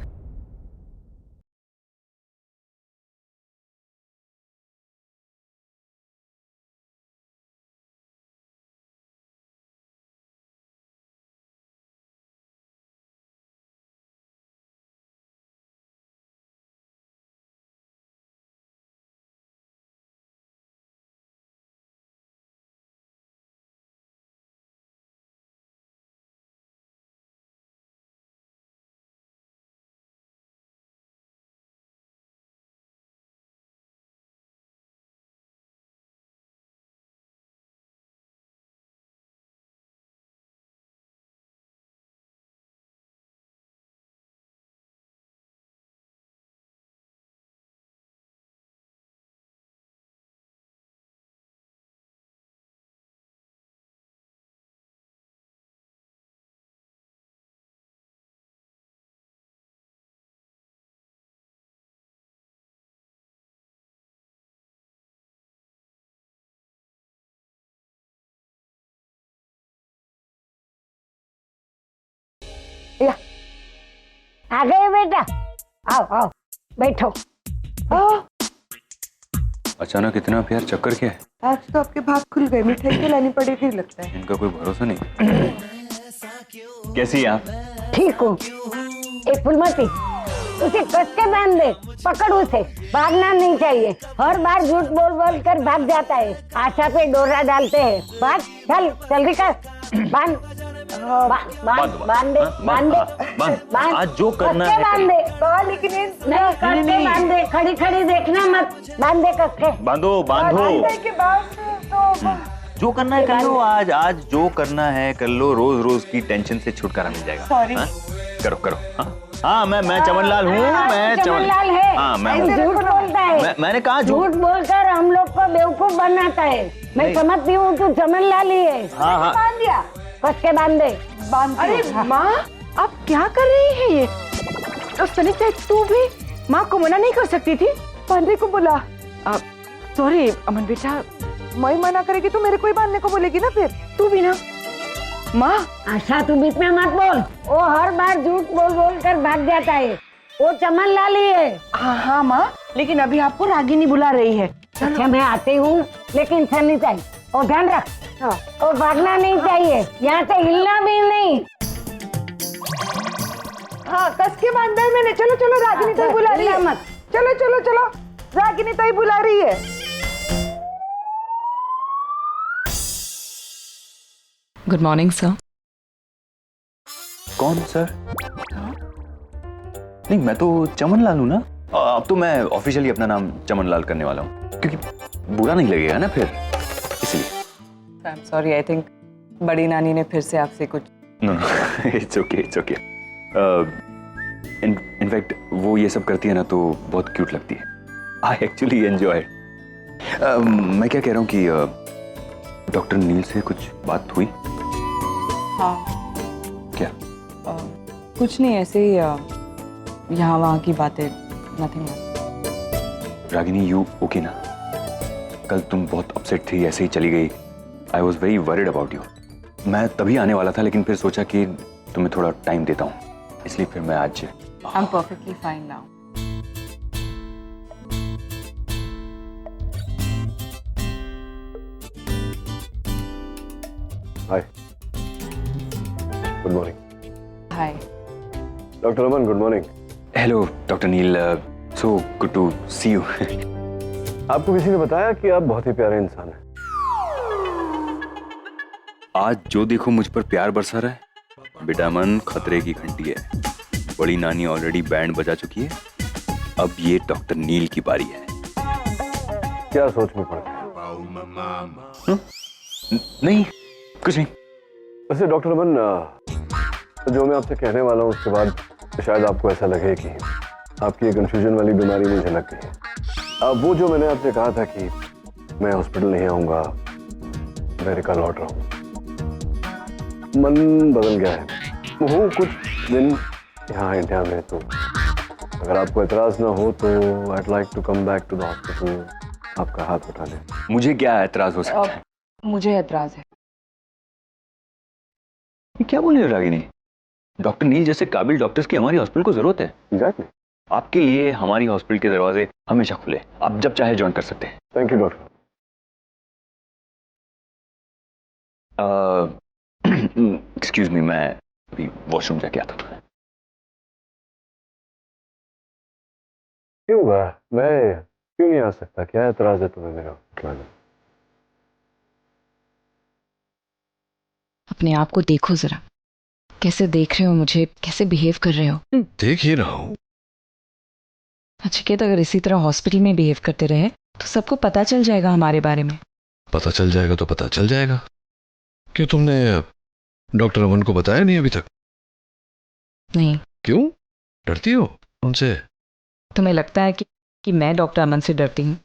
आ गए बेटा, आओ आओ बैठो। अचानक इतना प्यार, चक्कर क्या है? आज तो आपके भाग खुल गए, मिठाई तो लानी पड़ेगी लगता है। इनका कोई भरोसा नहीं। कैसी हैं आप? ठीक हूँ। एक फुलमती, उसे कस के बांध दे, पकड़ उसे, भागना नहीं चाहिए। हर बार झूठ बोल बोल कर भाग जाता है, आशा पे डोरा डालते हैं। भाग, चल जल्दी कर, बांध बांध। आज जो करना है बांध दे, लेकिन नहीं करके बांध दे, खड़ी खड़ी देखना मत, बांध दे कस के। बांधो बांधो, जो करना है कर लो। आज जो करना है कर लो। रोज रोज की टेंशन से छुटकारा मिल जाएगा। सॉरी, करो करो। हाँ मैं चमनलाल हूँ। मैं चमनलाल है। हाँ मैं झूठ बोलता है। मैंने कहा झूठ बोलकर हम लोग को बेवकूफ बनाता है। मैं समझती हूँ तू चमनलाल ही है। हाँ। बांध दिया, कस के बांध दे। अरे माँ, आप क्या कर रही हैं ये? और सनिता, तू भी माँ को मना नहीं कर सकती थी? बांधने को बोला। सॉरी अमन बेटा, मैं मना करेगी तो मेरे को ही बांधने को बोलेगी ना, फिर तू भी ना। माँ, आशा तू बीच में मत बोल, वो हर बार झूठ बोल बोल कर भाग जाता है। वो चमनलाल ही है। हाँ माँ, लेकिन अभी आपको रागिनी बुला रही है। अच्छा मैं आती हूँ, लेकिन सनिता और ध्यान रख, वो भागना नहीं चाहिए, यहाँ से हिलना भी नहीं। हाँ कस के बांधा है मैंने। चलो चलो, रागिनी तो बुला रही है। चलो चलो चलो, रागिनी तो बुला रही है। Good morning sir. कौन सर? नहीं, मैं तो चमन लाल हूं ना। अब तो मैं ऑफिशियली अपना नाम चमन लाल करने वाला हूँ, क्योंकि बुरा नहीं लगेगा ना फिर, इसलिए। I am sorry, I think बड़ी नानी ने फिर से आपसे कुछ। No it's okay, it's okay. In fact वो ये सब करती है ना तो बहुत क्यूट लगती है। I actually enjoy. मैं क्या कह रहा हूँ कि डॉक्टर नील से कुछ बात हुई? हाँ। क्या? कुछ नहीं, ऐसे ही यहाँ वहाँ की बातें, नथिंग। रागिनी, यू ओके ना? कल तुम बहुत अपसेट थी, ऐसे ही चली गई। I was very worried about you. मैं तभी आने वाला था, लेकिन फिर सोचा कि तुम्हें थोड़ा टाइम देता हूँ, इसलिए फिर मैं आज। I am perfectly fine now. Hi, good morning. Hi doctor Aman, good morning. Hello doctor Neel, so good to see you. आपको किसी ने बताया कि आप बहुत ही प्यारे इंसान हैं? आज जो देखो मुझ पर प्यार बरसा रहा है। बेटा अमन, खतरे की घंटी है। बड़ी नानी ऑलरेडी बैंड बजा चुकी है, अब ये डॉक्टर नील की बारी है। क्या सोच में पड़ गए? नहीं, कुछ नहीं। वैसे डॉक्टर अमन, जो मैं आपसे कहने वाला हूँ उसके बाद शायद आपको ऐसा लगे कि आपकी ये कंफ्यूजन वाली बीमारी मुझे लग गई है। वो जो मैंने आपसे कहा था कि मैं हॉस्पिटल नहीं आऊँगा, अमेरिका लौट रहा हूँ, मन बदल गया है। हूँ कुछ दिन यहाँ इंडिया में, तो अगर आपको एतराज ना हो तो I'd like to come back to the hospital, आपका हाथ उठा ले। मुझे क्या एतराज हो सकता है? मुझे एतराज है। ये क्या बोल रहे हो रागिनी? डॉक्टर नील जैसे काबिल डॉक्टर्स की हमारी हॉस्पिटल को जरूरत है। Exactly. आपके लिए हमारी हॉस्पिटल के दरवाजे हमेशा खुले, आप जब चाहे ज्वाइन कर सकते हैं। Thank you doctor. Excuse me, मैं अभी वॉशरूम जाके आता हूँ। क्यों मैं क्यों नहीं आ सकता? क्या एतराज है तुम्हें मेरा? अपने आप को देखो जरा, कैसे देख रहे हो मुझे, कैसे बिहेव कर रहे हो। देख ही रहा हूँ। नचिकेत, अगर इसी तरह हॉस्पिटल में बिहेव करते रहे तो सबको पता चल जाएगा हमारे बारे में। पता चल जाएगा तो पता चल जाएगा। क्यों, तुमने डॉक्टर अमन को बताया नहीं अभी तक? नहीं। क्यों, डरती हो उनसे? तुम्हें लगता है कि मैं डॉक्टर अमन से डरती हूँ?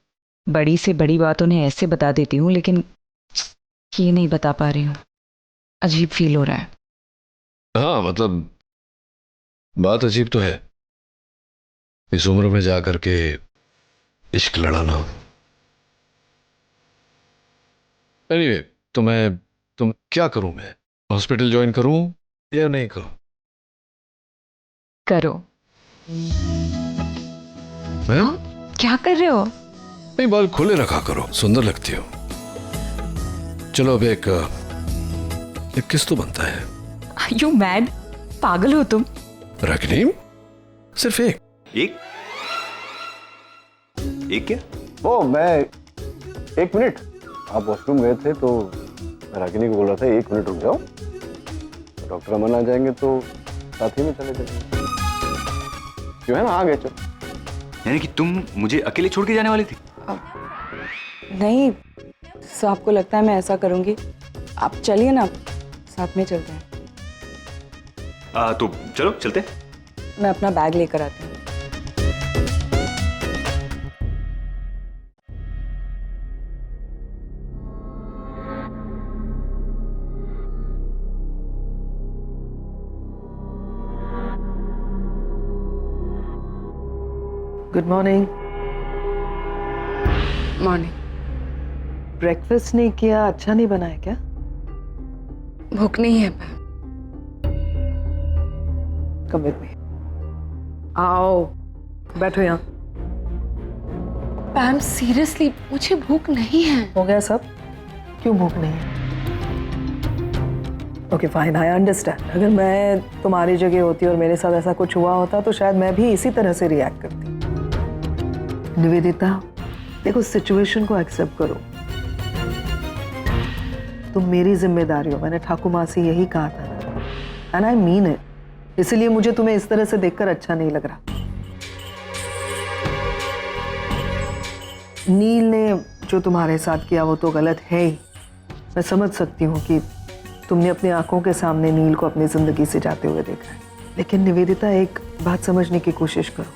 बड़ी से बड़ी बात उन्हें ऐसे बता देती हूँ, लेकिन ये नहीं बता पा रही हूँ। अजीब फील हो रहा है। हाँ, मतलब बात अजीब तो है, इस उम्र में जा करके इश्क लड़ाना। एनीवे, तुम क्या करूं? मैं हॉस्पिटल ज्वाइन करूं या नहीं करूं? करो। मैम, क्या कर रहे हो? नहीं, बाल खुले रखा करो, सुंदर लगती हो। चलो अब एक किस तो बनता है। Are you mad? पागल हो तुम? रागिनी, सिर्फ एक क्या? ओ, मैं 1 मिनट, आप वॉशरूम गए थे तो मैं रागिनी को बोल रहा था 1 मिनट रुक जाओ, डॉक्टर अमन आ जाएंगे तो साथ ही में चले जाएंगे। क्यों है ना, आ गए। चलो। यानी कि तुम मुझे अकेले छोड़ के जाने वाली थी? नहीं, तो आपको लगता है मैं ऐसा करूंगी? आप चलिए ना, साथ में चलते हैं। तो चलो चलते। मैं अपना बैग लेकर आती हूँ। Good morning. मॉर्निंग। ब्रेकफास्ट नहीं किया? अच्छा नहीं बना है क्या? भूख नहीं है मैम। Come with me. आओ, बैठो यहाँ। मैम सीरियसली मुझे भूख नहीं है। हो गया सब? क्यों भूख नहीं है? Okay fine, I understand. अगर मैं तुम्हारी जगह होती और मेरे साथ ऐसा कुछ हुआ होता तो शायद मैं भी इसी तरह से रिएक्ट करती। निवेदिता, देखो सिचुएशन को एक्सेप्ट करो, तुम मेरी जिम्मेदारी हो। मैंने ठाकुर माँ से यही कहा था एंड आई मीन इट, इसलिए मुझे तुम्हें इस तरह से देखकर अच्छा नहीं लग रहा। नील ने जो तुम्हारे साथ किया वो तो गलत है ही। मैं समझ सकती हूँ कि तुमने अपनी आंखों के सामने नील को अपनी जिंदगी से जाते हुए देखा है, लेकिन निवेदिता एक बात समझने की कोशिश करो,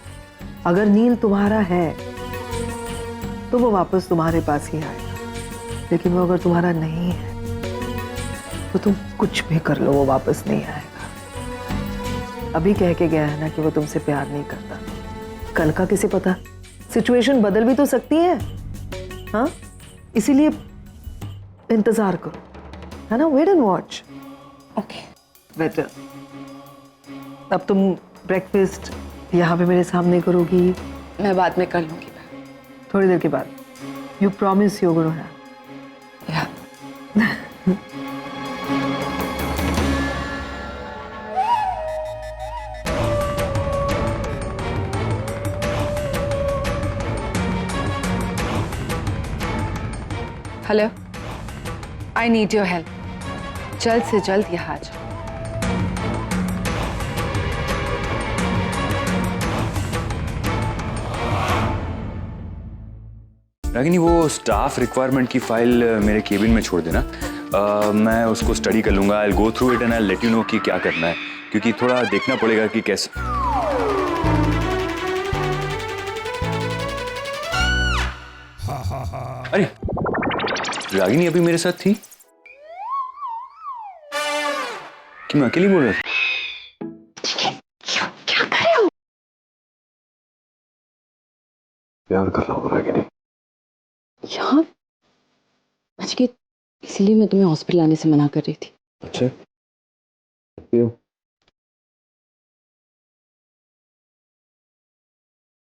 अगर नील तुम्हारा है तो वो वापस तुम्हारे पास ही आएगा, लेकिन वो अगर तुम्हारा नहीं है तो तुम कुछ भी कर लो वो वापस नहीं आएगा। अभी कह के गया है ना कि वो तुमसे प्यार नहीं करता, कल का किसे पता, सिचुएशन बदल भी तो सकती है। हाँ, इसीलिए इंतजार करो, है ना, wait and watch. Okay better. अब तुम ब्रेकफास्ट यहाँ पे मेरे सामने करोगी? मैं बाद में कर लूंगी, थोड़ी देर के बाद। You promise you gonna yeah hello, I need your help, जल्द से जल्द यहाँ आ जाओ। रागिनी, वो स्टाफ रिक्वायरमेंट की फाइल मेरे केबिन में छोड़ देना, मैं उसको स्टडी कर लूंगा। I go through it and I let you know कि क्या करना है, क्योंकि थोड़ा देखना पड़ेगा कि कैसे। अरे रागिनी अभी मेरे साथ थी कि मैं अकेली बोल रहा था? क्या कर रहे हो? प्यार कर रहा हूँ रागिनी। यहाँ नचिकेत, इसीलिए मैं तुम्हें हॉस्पिटल आने से मना कर रही थी। अच्छा, क्यों?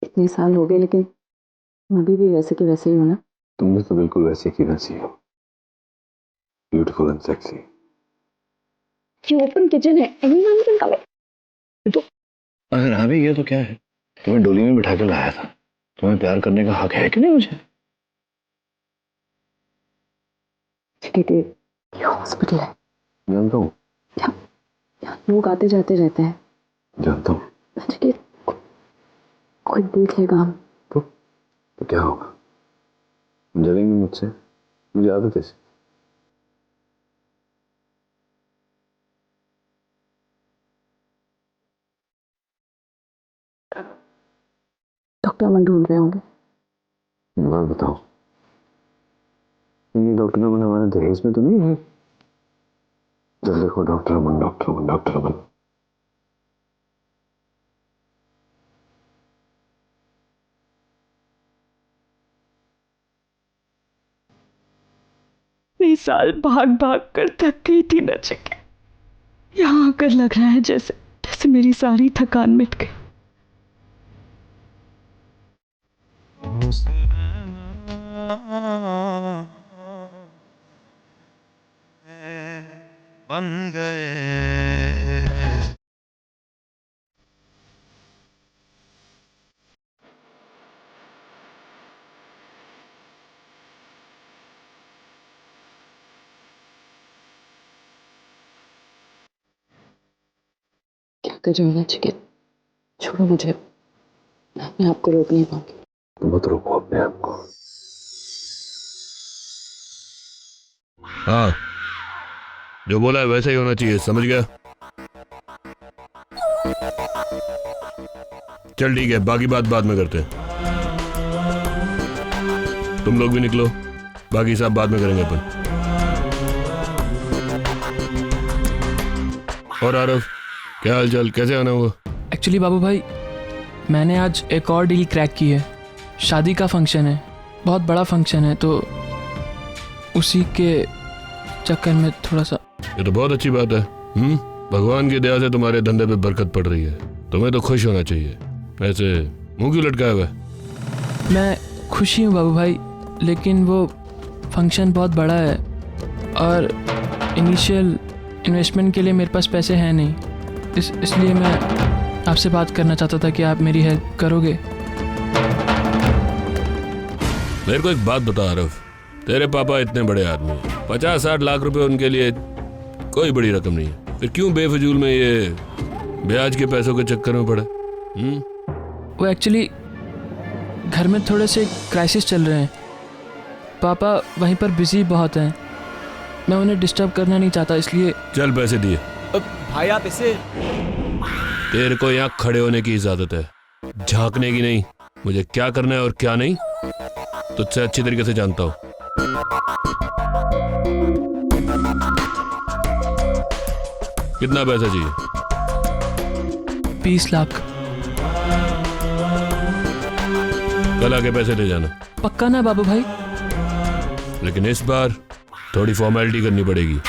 इतने साल हो गए लेकिन तुम अभी भी वैसे के वैसे ही हो ना? तुम भी तो बिल्कुल वैसे की वैसी हो, ब्यूटीफुल एंड सेक्सी। ये ओपन किचन है, एनीवन कैन कम इन। तो अगर आ भी गया तो क्या है, तुम्हें डोली में बिठा के लाया था, तुम्हें प्यार करने का हक है कि नहीं मुझे? ये हॉस्पिटल है, जानता हूँ, लोग आते जाते रहते हैं, जानता हूँ। कोई देख लेगा हम तो क्या होगा, जलेंगे मुझसे, मुझे आदत है। डॉक्टर अमन ढूंढ रहे होंगे। बात बताओ, ये डॉक्टर अमन हमारे दहेज में तो नहीं है? जब देखो डॉक्टर अमन, डॉक्टर अमन, डॉक्टर अमन। कई साल भाग भाग कर थक गई थी नचिकेत, यहाँ आकर लग रहा है जैसे जैसे मेरी सारी थकान मिट गई। बन गए क्या कर रहे हो नचिकेत? छोड़ो मुझे, मैं अपने आप को रोक नहीं पाऊंगी। तुम मत रोको अपने आप को। हाँ, जो बोला है वैसे ही होना चाहिए, समझ गया? चल ठीक है, बाकी बात बाद में करते हैं। तुम लोग भी निकलो, बाकी सब बाद में करेंगे अपन। और आरव, क्या हाल चाल, कैसे आना हुआ? एक्चुअली बाबू भाई, मैंने आज एक और डील क्रैक की है। शादी का फंक्शन है, बहुत बड़ा फंक्शन है, तो उसी के चक्कर में थोड़ा सा। ये तो बहुत अच्छी बात है। भगवान की दया से तुम्हारे धंधे पे बरकत पड़ रही है, तुम्हें तो खुश होना चाहिए। ऐसे मुंह क्यों लटकाया हुआ है? मैं खुशी हूँ बाबू भाई, लेकिन वो फंक्शन बहुत बड़ा है और इनिशियल इन्वेस्टमेंट के लिए मेरे पास पैसे हैं नहीं, इसलिए मैं आपसे बात करना चाहता था कि आप मेरी हेल्प करोगे। मेरे को एक बात बता आरव, तेरे पापा इतने बड़े आदमी हैं, 50-60 लाख रुपए उनके लिए कोई बड़ी रकम नहीं है, फिर क्यों बेफजूल में ये ब्याज के पैसों के चक्कर में पड़े? वो एक्चुअली घर में थोड़े से क्राइसिस चल रहे हैं, पापा वहीं पर बिजी बहुत हैं, मैं उन्हें डिस्टर्ब करना नहीं चाहता, इसलिए। चल पैसे दिए। भाई आप इसे। तेरे को यहाँ खड़े होने की इजाजत है, झांकने की नहीं। मुझे क्या करना है और क्या नहीं तुझसे अच्छी तरीके से जानता हूँ। कितना पैसा चाहिए? 20 लाख। कल आके पैसे दे जाना। पक्का ना बाबू भाई? लेकिन इस बार थोड़ी फॉर्मेलिटी करनी पड़ेगी।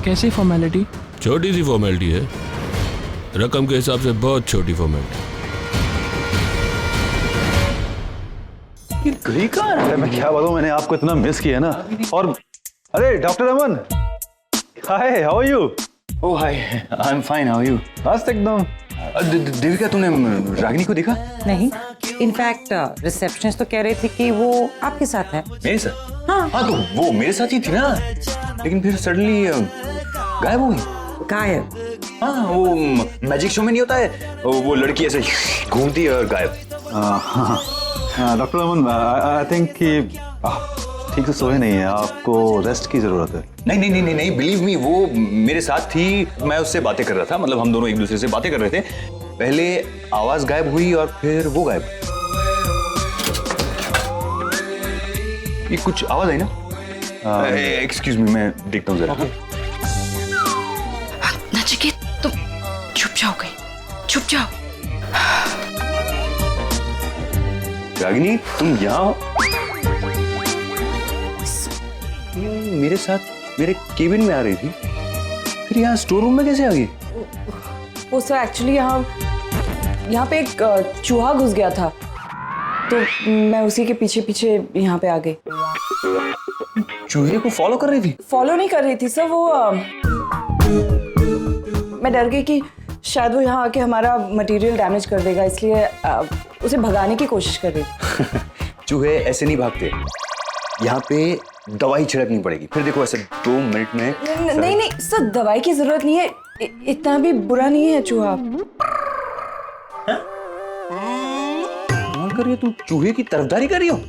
कैसी फॉर्मेलिटी? छोटी सी फॉर्मेलिटी है, रकम के हिसाब से बहुत छोटी फॉर्मेलिटी। गई कहाँ है? मैं क्या बताऊँ, मैंने आपको इतना मिस किया ना। और अरे doctor Aman, hi, how are you? Oh hi, I am fine, how are you? बस एकदम। देविका, तूने रागिनी को देखा? नहीं, इनफैक्ट रिसेप्शनिस्ट तो कह रही थी कि वो आपके साथ है। मेरे साथ? हाँ तो वो मेरे साथ ही थी ना, लेकिन फिर सडनली गायब हो गई। गायब? हाँ, वो मैजिक शो में नहीं होता है, वो लड़की ऐसे घूमती है और गायब। डॉक्टर अमन, आई थिंक कि ठीक से सोए नहीं है, आपको रेस्ट की जरूरत है। नहीं, बिलीव मी, वो मेरे साथ थी, मैं उससे बातें कर रहा था, मतलब हम दोनों एक दूसरे से बातें कर रहे थे। पहले आवाज गायब हुई और फिर वो गायब। ये कुछ आवाज आई ना? एक्सक्यूज मी, मैं देखता हूँ जरा। नचिकेत, तुम चुप जाओ, कहीं चुप जाओ। रागिनी, तुम यहाँ मेरे साथ मेरे केबिन में आ रही थी, फिर यहाँ स्टोर रूम में कैसे आ गई? वो सर एक्चुअली यहाँ पे एक चूहा घुस गया था, तो मैं उसी के पीछे पीछे यहाँ पे आ गई। चूहे को फॉलो कर रही थी? फॉलो नहीं कर रही थी सर, वो मैं डर गई कि शायद वो यहाँ आके हमारा मटेरियल डैमेज कर देगा, इसलिए उसे भगाने की कोशिश कर रही थी। चूहे ऐसे नहीं भागते, यहाँ पे दवाई छिड़कनी पड़ेगी, फिर देखो ऐसे 2 मिनट में। नहीं सर, दवाई की जरूरत नहीं है, इतना भी बुरा नहीं है चूहा। कर रही हो तुम, चूहे की तरफदारी कर रही हो?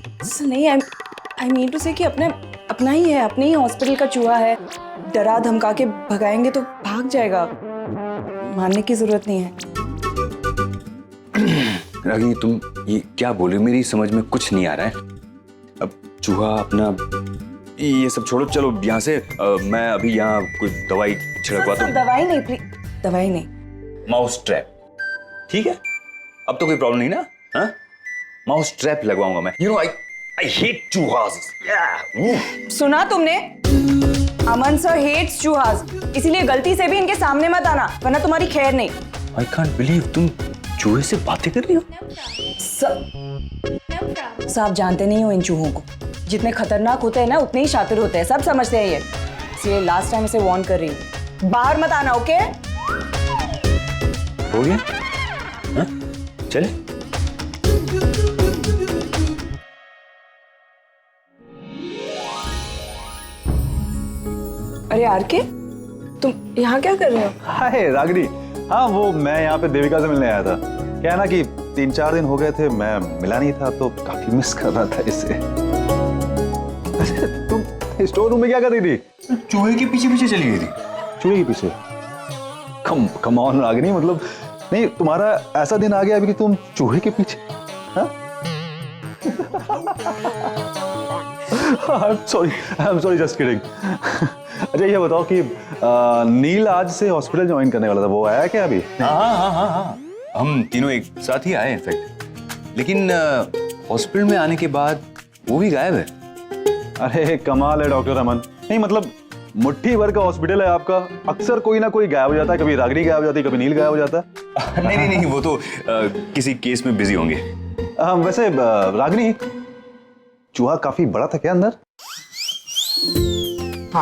नहीं, आई मीन टू से कि अपना ही है, अपने ही हॉस्पिटल का चूहा है, डरा धमका के भगाएंगे तो भाग जाएगा, मानने की जरूरत नहीं है। रागिनी, तुम ये क्या बोल रही हो? मेरी समझ में कुछ नहीं आ रहा है। अब चूहा अपना ये सब छोड़ो, चलो यहाँ से। मैं अभी यहाँ कोई दवाई छिड़कवाता हूँ। दवाई नहीं प्लीज, दवाई नहीं, माउस ट्रैप। ठीक है, अब तो कोई प्रॉब्लम नहीं ना? हाँ, माउस ट्रैप लगवाऊंगा मैं। यू नो आई हेट चूहास। सुना तुमने? अमन सर हेट्स चूहास, इसीलिए गलती से भी इनके सामने मत आना, वरना तुम्हारी खैर नहीं। आई कांट बिलीव तुम चूहे से बातें कर रही हो। सब जानते नहीं हो इन चूहों को, जितने खतरनाक होते हैं ना उतने ही शातिर होते हैं, सब समझते हैं ये, इसलिए लास्ट टाइम इसे वार्न कर रही हूँ, बाहर मत आना। ओके, हो गया? हाँ? चले। अरे आरके, तुम यहाँ क्या कर रहे हो? हाय रागिनी, हाँ वो मैं यहाँ पे देविका से मिलने आया था। क्या है ना कि 3-4 दिन हो गए थे, मैं मिला नहीं था, तो काफी मिस कर रहा था इसे। तुम स्टोर रूम में क्या कर रही थी? चूहे के पीछे पीछे चली गई थी। चूहे के पीछे? कम ऑन रागिनी, मतलब नहीं, तुम्हारा ऐसा दिन आ गया अभी कि तुम चूहे के पीछे? हाँ? आई एम सॉरी, जस्ट किडिंग। अच्छा ये बताओ कि नील आज से हॉस्पिटल ज्वाइन करने वाला था, वो आया क्या अभी? हाँ, हम तीनों एक साथ ही आए इनफैक्ट, लेकिन हॉस्पिटल में आने के बाद वो भी गायब है। अरे कमाल है डॉक्टर अमन। नहीं मतलब मुट्ठी भर का हॉस्पिटल है आपका, अक्सर कोई ना कोई गायब हो जाता है, कभी रागिनी गायब हो जाती है, कभी नील गायब हो जाता है। नहीं, वो तो किसी केस में बिजी होंगे। वैसे रागिनी, चूहा काफी बड़ा था क्या अंदर?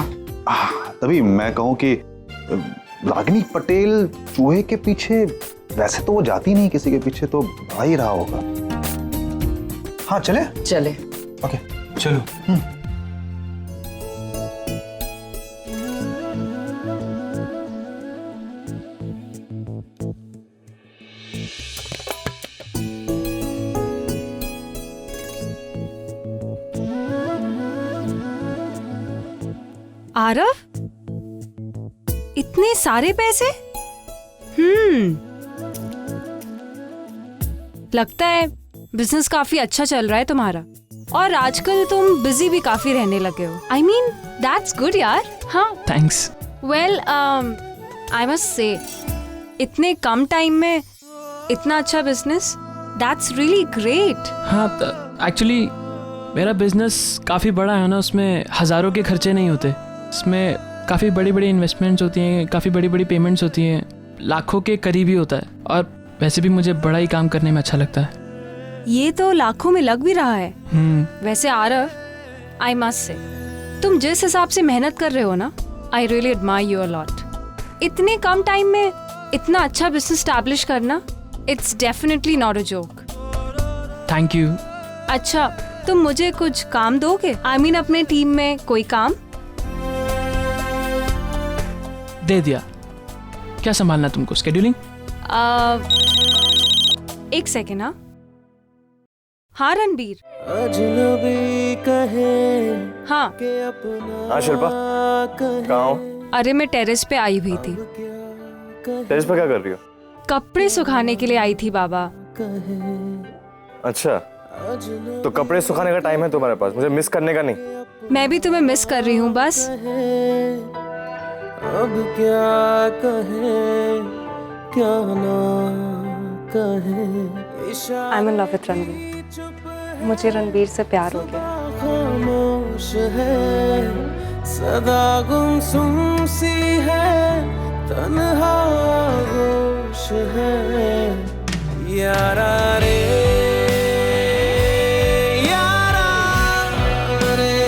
तभी मैं कहूँ कि रागिनी पटेल चूहे के पीछे, वैसे तो वो जाती नहीं किसी के पीछे, तो आ ही रहा होगा। हाँ चले चले। ओके चलो। आरव, इतने सारे पैसे? लगता है बिजनेस काफी अच्छा चल रहा है तुम्हारा, और आजकल तुम बिजी भी काफी रहने लगे हो। I mean, that's good यार। हाँ। Thanks. Well, I must say, इतने कम टाइम में इतना अच्छा बिजनेस, that's really great। हाँ, एक्चुअली मेरा बिजनेस काफ़ी बड़ा है ना, उसमें हज़ारों के खर्चे नहीं होते। इसमें काफ़ी बड़ी बड़ी इन्वेस्टमेंट्स होती हैं, काफ़ी बड़ी बड़ी पेमेंट्स होती हैं, लाखों के करीब ही होता है। और वैसे भी मुझे बड़ा ही काम करने में अच्छा लगता है। ये तो लाखों में लग भी रहा है। वैसे आरव, आई मस्ट से, तुम जिस हिसाब से मेहनत कर रहे हो ना, I really admire you a lot. इतने कम टाइम में इतना अच्छा बिजनेस स्टैब्लिश करना, it's definitely not a joke. Thank you. अच्छा, तुम मुझे कुछ काम दोगे? आई मीन अपने टीम में कोई काम? दे दिया। क्या संभालना तुमको? स्केड्यूलिंग? एक सेकेंड। हाँ रणबीर। हाँ। हाँ शिल्पा, कहाँ हो? अरे मैं टेरेस पे आई हुई थी। टेरेस पे क्या कर रही हो? कपड़े सुखाने के लिए आई थी बाबा। अच्छा, तो कपड़े सुखाने का टाइम है तुम्हारे पास, मुझे मिस करने का नहीं। मैं भी तुम्हें मिस कर रही हूँ बस। अब क्या कहे, क्या ना कहे। I am in love with Ranbir. मुझे रणबीर से प्यार हो गया। खामोश है, सदा गुमसुम सी है, तन्हा गोश है, यारा रे यारा रे,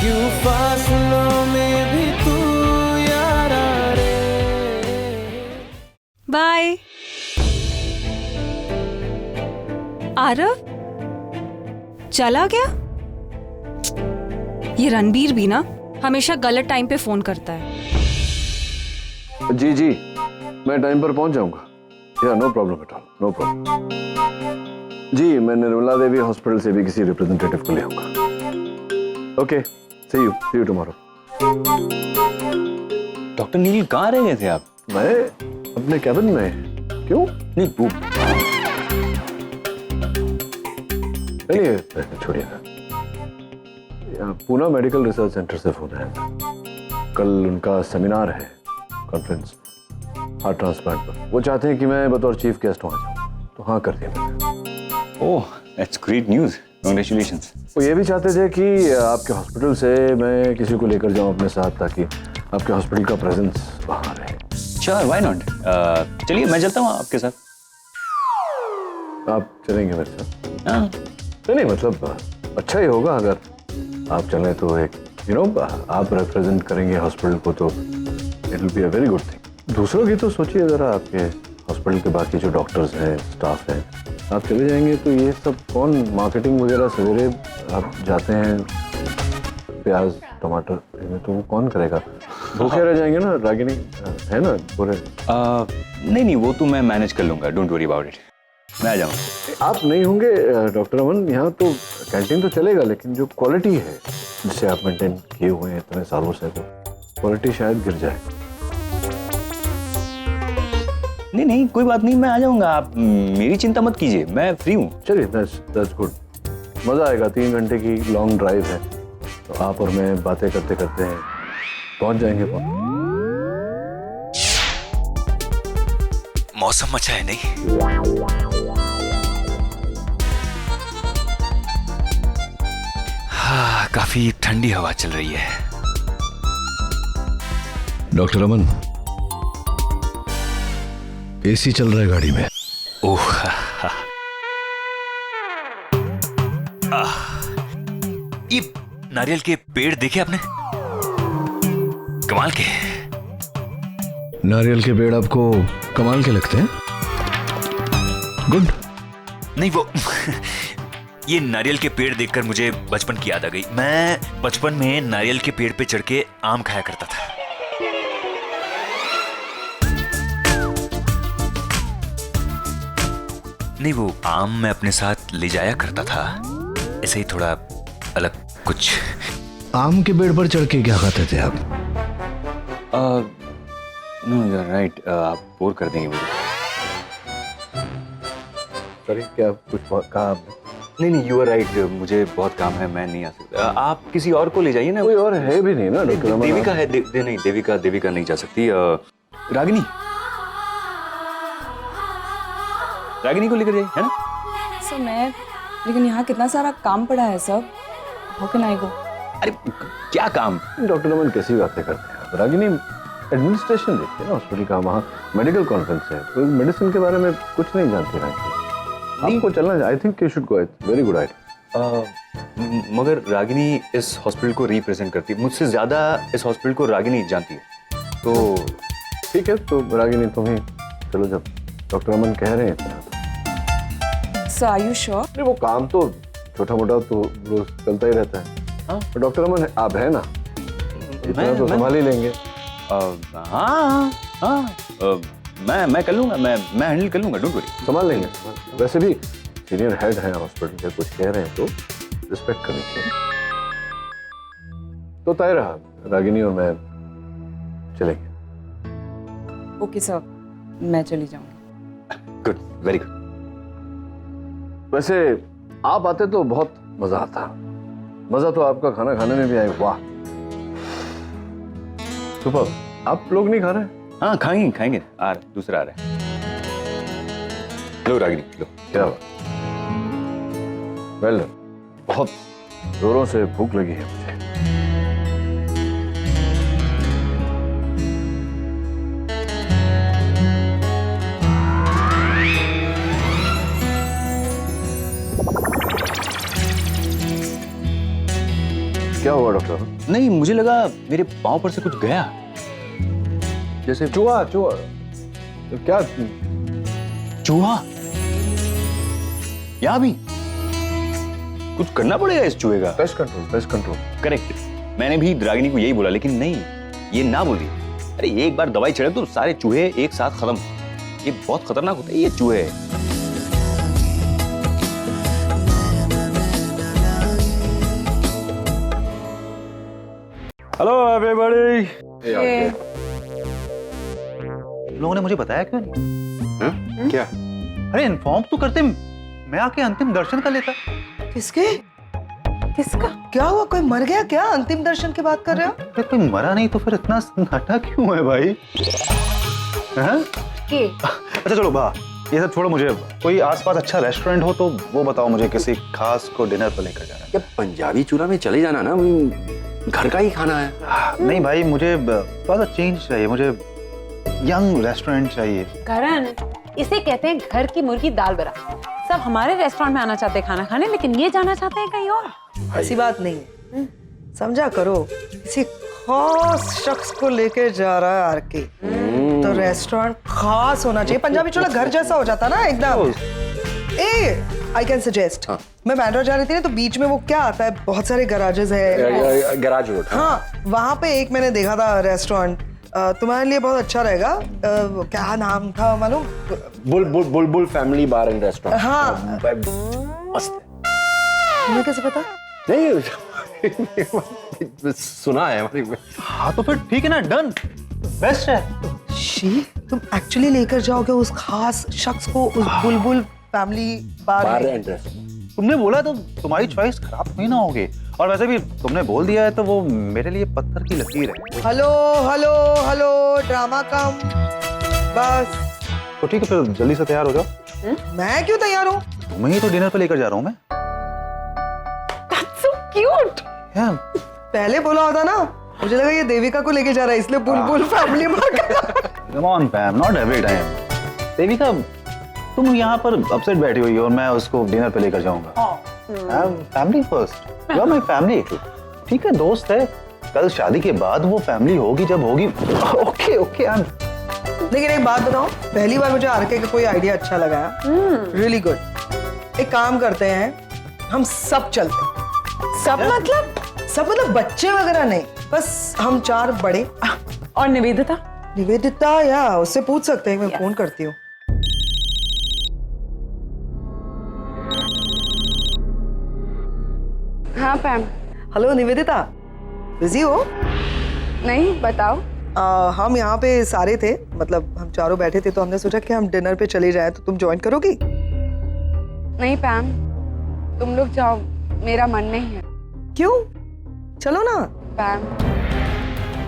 क्यों फासलों में भी तू यारा रे। बाय। आरव चला गया? ये रणबीर भी ना हमेशा गलत टाइम पे फोन करता है। जी जी, मैं टाइम पर पहुंच जाऊंगा। Yeah no problem at all, no problem. जी, मैं निर्मला देवी हॉस्पिटल से भी किसी रिप्रेजेंटेटिव को ले आऊंगा। Okay, see you tomorrow. Doctor Neel, कहाँ रह गए थे आप? मैं अपने कैबिन में। क्यों? नहीं वो चलिए छोड़िए ना। पूना मेडिकल रिसर्च सेंटर से फोन है। कल उनका सेमिनार है, कॉन्फ्रेंस हार्ट ट्रांसप्लांट पर। वो चाहते हैं कि मैं बतौर चीफ गेस्ट वहां जाऊं, तो हाँ कर दिया मैंने। ओह, दैट्स ग्रेट न्यूज़, कांग्रेचुलेशंस। वो ये भी चाहते थे कि आपके हॉस्पिटल से मैं किसी को लेकर जाऊं अपने साथ, ताकि आपके हॉस्पिटल का प्रेजेंस वहां रहे। Sure, why not. चलिए मैं चलता हूँ आपके साथ। आप चलेंगे मेरे साथ? हाँ। नहीं मतलब अच्छा ही होगा अगर आप चलें तो। एक आप रिप्रेजेंट करेंगे हॉस्पिटल को, तो it will be a very good thing. दूसरों की तो सोचिए ज़रा, आपके हॉस्पिटल के बाकी जो डॉक्टर्स हैं, स्टाफ हैं, आप चले जाएंगे तो ये सब कौन, मार्केटिंग वगैरह सवेरे आप जाते हैं, प्याज टमाटर तो वो कौन करेगा? भूखे रह जाएंगे ना रागिनी, है ना पूरे। नहीं, वो तो मैं मैनेज कर लूँगा, डोंट वरी अबाउट इट। मैं आ जाऊँगा। आप नहीं होंगे डॉक्टर अमन, यहाँ तो कैंटीन तो चलेगा, लेकिन जो क्वालिटी है जिसे आप मेंटेन किए हुए हैं इतने सालों से, तो क्वालिटी शायद गिर जाए। नहीं, कोई बात नहीं, मैं आ जाऊँगा। आप मेरी चिंता मत कीजिए, मैं फ्री हूँ। चलिए, दैट्स गुड। मज़ा आएगा। 3 घंटे की लॉन्ग ड्राइव है, तो आप और मैं बातें करते करते हैं पहुँच जाएंगे। मौसम अच्छा है नहीं? हाँ, काफी ठंडी हवा चल रही है। डॉक्टर अमन, एसी चल रहा है गाड़ी में। ओह, ये नारियल के पेड़ देखे आपने? कमाल के। नारियल के पेड़ आपको कमाल के लगते हैं? गुड। नहीं वो ये नारियल के पेड़ देखकर मुझे बचपन की याद आ गई। मैं बचपन में नारियल के पेड़ पे चढ़ के आम खाया करता था। नहीं वो आम मैं अपने साथ ले जाया करता था, ऐसे ही थोड़ा अलग कुछ। आम के पेड़ पर चढ़ के क्या खाते थे आप? नो यू आर राइट, आप बोर कर देंगे मुझे। सॉरी, क्या कुछ कहा? नहीं यू आर राइट, मुझे बहुत काम है, मैं नहीं आ सकता। आप किसी और को ले जाइए ना। कोई और है भी नहीं ना? देविका है। नहीं देविका नहीं जा सकती। रागिनी को लेकर जाइए, है ना? सर मैं, लेकिन यहाँ कितना सारा काम पड़ा है सब। हाउ कैन आई गो? अरे क्या काम? डॉक्टर अमन कैसी बातें करते हैं? रागिनी एडमिनिस्ट्रेशन देखते हैं ना हॉस्पिटल का, वहाँ मेडिकल कॉन्फ्रेंस है, तो मेडिसिन के बारे में कुछ नहीं जानती रागिनी। आपको चलना है। I think you should go, it's very good idea. मगर रागिनी इस हॉस्पिटल को रिप्रेजेंट करती है, मुझसे ज्यादा इस हॉस्पिटल को रागिनी जानती है। तो ठीक है, तो रागिनी तुम ही चलो, जब डॉक्टर अमन कह रहे हैं। सो आर यू श्योर? नहीं वो काम तो छोटा मोटा तो रोज चलता ही रहता है। हाँ डॉक्टर अमन आप है ना, इतना तो संभाल ही लेंगे। हाँ मैं कर लूंगा, मैं हैंडल कर लूंगा, डोंट वरी, संभाल लेंगे। वैसे भी सीनियर हेड है हॉस्पिटल के, कुछ कह रहे हैं तो रिस्पेक्ट करनी चाहिए। तो तय रहा, रागिनी और मैं चलेंगे। ओके सर, मैं चली जाऊंगी। Good, very good. वैसे आप आते तो बहुत मजा आता। मजा तो आपका खाना खाने में भी आए। वाह सुपर। आप लोग नहीं खा रहे? हाँ खाएंगे। दूसरा आ रहा है। लो रागिनी लो। क्या बात, वेल डन। बहुत जोरों से भूख लगी है मुझे। क्या हुआ डॉक्टर? नहीं मुझे लगा मेरे पांव पर से कुछ गया, जैसे चूहा। क्या चूहा? यहाँ भी कुछ करना पड़ेगा इस चूहे का। Pest control. करेक्ट, मैंने भी रागिनी को यही बोला, लेकिन नहीं, ये ना बोली। अरे एक बार दवाई चढ़े तो सारे चूहे एक साथ खत्म। ये बहुत खतरनाक होता है ये चूहे। Hello everybody. लोगों ने मुझे बताया क्यों नहीं? क्या? अरे इन्फॉर्म तो करते, मैं आके अंतिम दर्शन कर लेता। किसका? क्या हुआ? कोई मर गया क्या? अंतिम दर्शन की बात कर रहे हो? अरे कोई मरा नहीं तो फिर इतना सन्नाटा क्यों है भाई? अच्छा चलो बा, ये सब छोड़ो, मुझे कोई आसपास अच्छा रेस्टोरेंट हो तो वो बताओ मुझे, किसी खास को डिनर पर लेकर जाना है। पंजाबी चूल्हा में चले जाना ना, घर का ही खाना है। नहीं भाई, मुझे थोड़ा सा चेंज चाहिए, मुझे यंग रेस्टोरेंट चाहिए। करण, इसे कहते हैं घर की मुर्गी दाल बरा। सब हमारे रेस्टोरेंट में आना चाहते हैं खाना खाने, लेकिन ये जाना चाहते हैं कहीं और। ऐसी बात नहीं है, समझा करो। किसी खास शख्स को लेकर जा रहा है आरके, तो रेस्टोरेंट खास होना चाहिए। पंजाबी चूल्हा घर जैसा हो जाता ना एकदम। आई कैन सजेस्ट, मैं बैंड्रा जा रही थी ना, तो बीच में वो क्या आता है, बहुत सारे गराजेस है, गराज रोड। हाँ वहाँ पे एक मैंने देखा था रेस्टोरेंट, तुम्हारे लिए बहुत अच्छा रहेगा। क्या नाम था मालूम? बुलबुल फैमिली बार एंड रेस्टोरेंट। हाँ मस्त। तुम्हें कैसे पता? नहीं सुना है। हाँ तो फिर ठीक है ना, डन, बेस्ट है। शी, तुम एक्चुअली लेकर जाओगे उस खास शख्स को उस बुलबुल फैमिली बार एंड रेस्टोरेंट? तुमने बोला तो तुम्हारी चॉइस खराब नहीं ना होगी, और वैसे भी तुमने बोल दिया है तो वो मेरे लिए पत्थर की लकीर है। हेलो ड्रामा कम बस। तो ठीक है, फिर जल्दी से तैयार हो जाओ। मैं क्यों तैयार हूँ? तुम्हें ही तो डिनर पे लेकर जा रहा हूँ मैं। That's so cute. पहले बोला होता ना, मुझे लगा ये देविका को लेके जा रहा है, इसलिए बुलबुल फैमिली में। Come on Pam, not every time. Devika, तुम यहाँ पर अपसेट बैठी हुई हो और मैं उसको डिनर पे लेकर जाऊंगा। Family first, you are my family. ठीक है, दोस्त है। कल शादी के बाद वो फैमिली होगी जब होगी। ओके ओके लेकिन एक बात बताओ, पहली बार मुझे आरके का कोई आइडिया अच्छा लगा। Really good. एक काम करते हैं, हम सब चलते हैं। सब मतलब बच्चे वगैरह नहीं, बस हम 4 बड़े। और निवेदिता? निवेदिता या उससे पूछ सकते हैं, मैं फोन करती हूँ। हाँ पैम। हेलो निवेदिता, बिजी हो? नहीं, बताओ। हम यहाँ पे सारे थे, मतलब हम चारों बैठे थे, तो हमने सोचा कि हम डिनर पे चले जाएं, तो तुम ज्वाइन करोगी? नहीं पैम, तुम लोग जाओ, मेरा मन नहीं है। क्यों? चलो ना। पैम,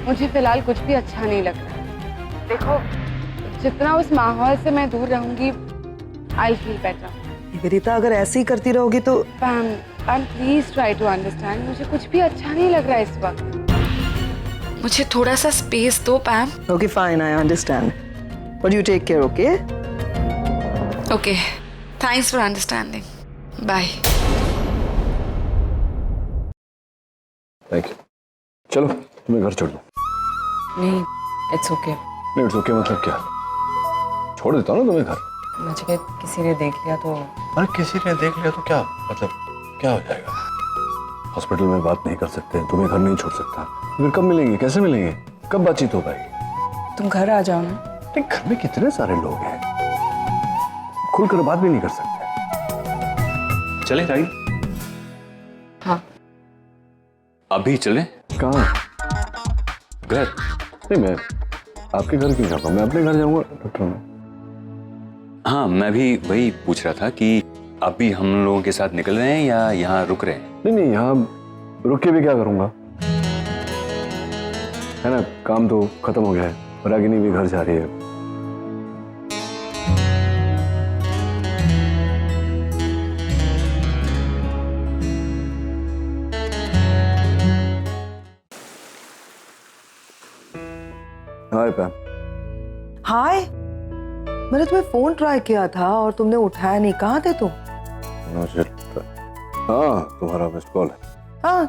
मुझे फिलहाल कुछ भी अच्छा नहीं लग रहा। देखो, जितना उस माहौल से मैं दूर रहूंगी, I'll feel better। निवेदिता, अगर ऐसे ही करती रहोगी तो। पैम प्लीज ट्राई टू अंडरस्टैंड, मुझे कुछ भी अच्छा नहीं लग रहा है इस वक्त। मुझे थोड़ा सा स्पेस दो Pam. Okay fine, I understand, but you take care. Okay okay, thanks for understanding. Bye. Thank you. चलो तुम्हें घर छोड़ दूं। नहीं, इट्स ओके। नहीं, इट्स ओके मतलब क्या? छोड़ देता हूँ ना तुम्हें घर। मुझे किसी ने देख लिया तो। अरे किसी ने देख लिया तो क्या मतलब, क्या हो जाएगा? हॉस्पिटल में बात नहीं कर सकते, तुम्हें घर नहीं छोड़ सकता, फिर कब मिलेंगे, कैसे मिलेंगे, कब बातचीत हो पाएगी? तुम घर आ जाओ ना। नहीं, घर में कितने सारे लोग हैं, खुलकर बात भी नहीं कर सकते। चले रागी? हाँ। अभी चले? कहाँ? घर? नहीं, मैं आपके घर क्यों जाऊंगा, मैं अपने घर जाऊंगा डॉक्टर में। हाँ, मैं भी वही पूछ रहा था कि अभी हम लोगों के साथ निकल रहे हैं या यहाँ रुक रहे हैं? नहीं, यहाँ रुक के भी क्या करूंगा, है ना, काम तो खत्म हो गया है, रागिनी भी घर जा रही है। हाय पैम। हाय, मैंने तुम्हें फोन ट्राई किया था और तुमने उठाया नहीं, कहाँ थे तुम? हाँ, तुम्हारा मिस्ड कॉल है। हाँ,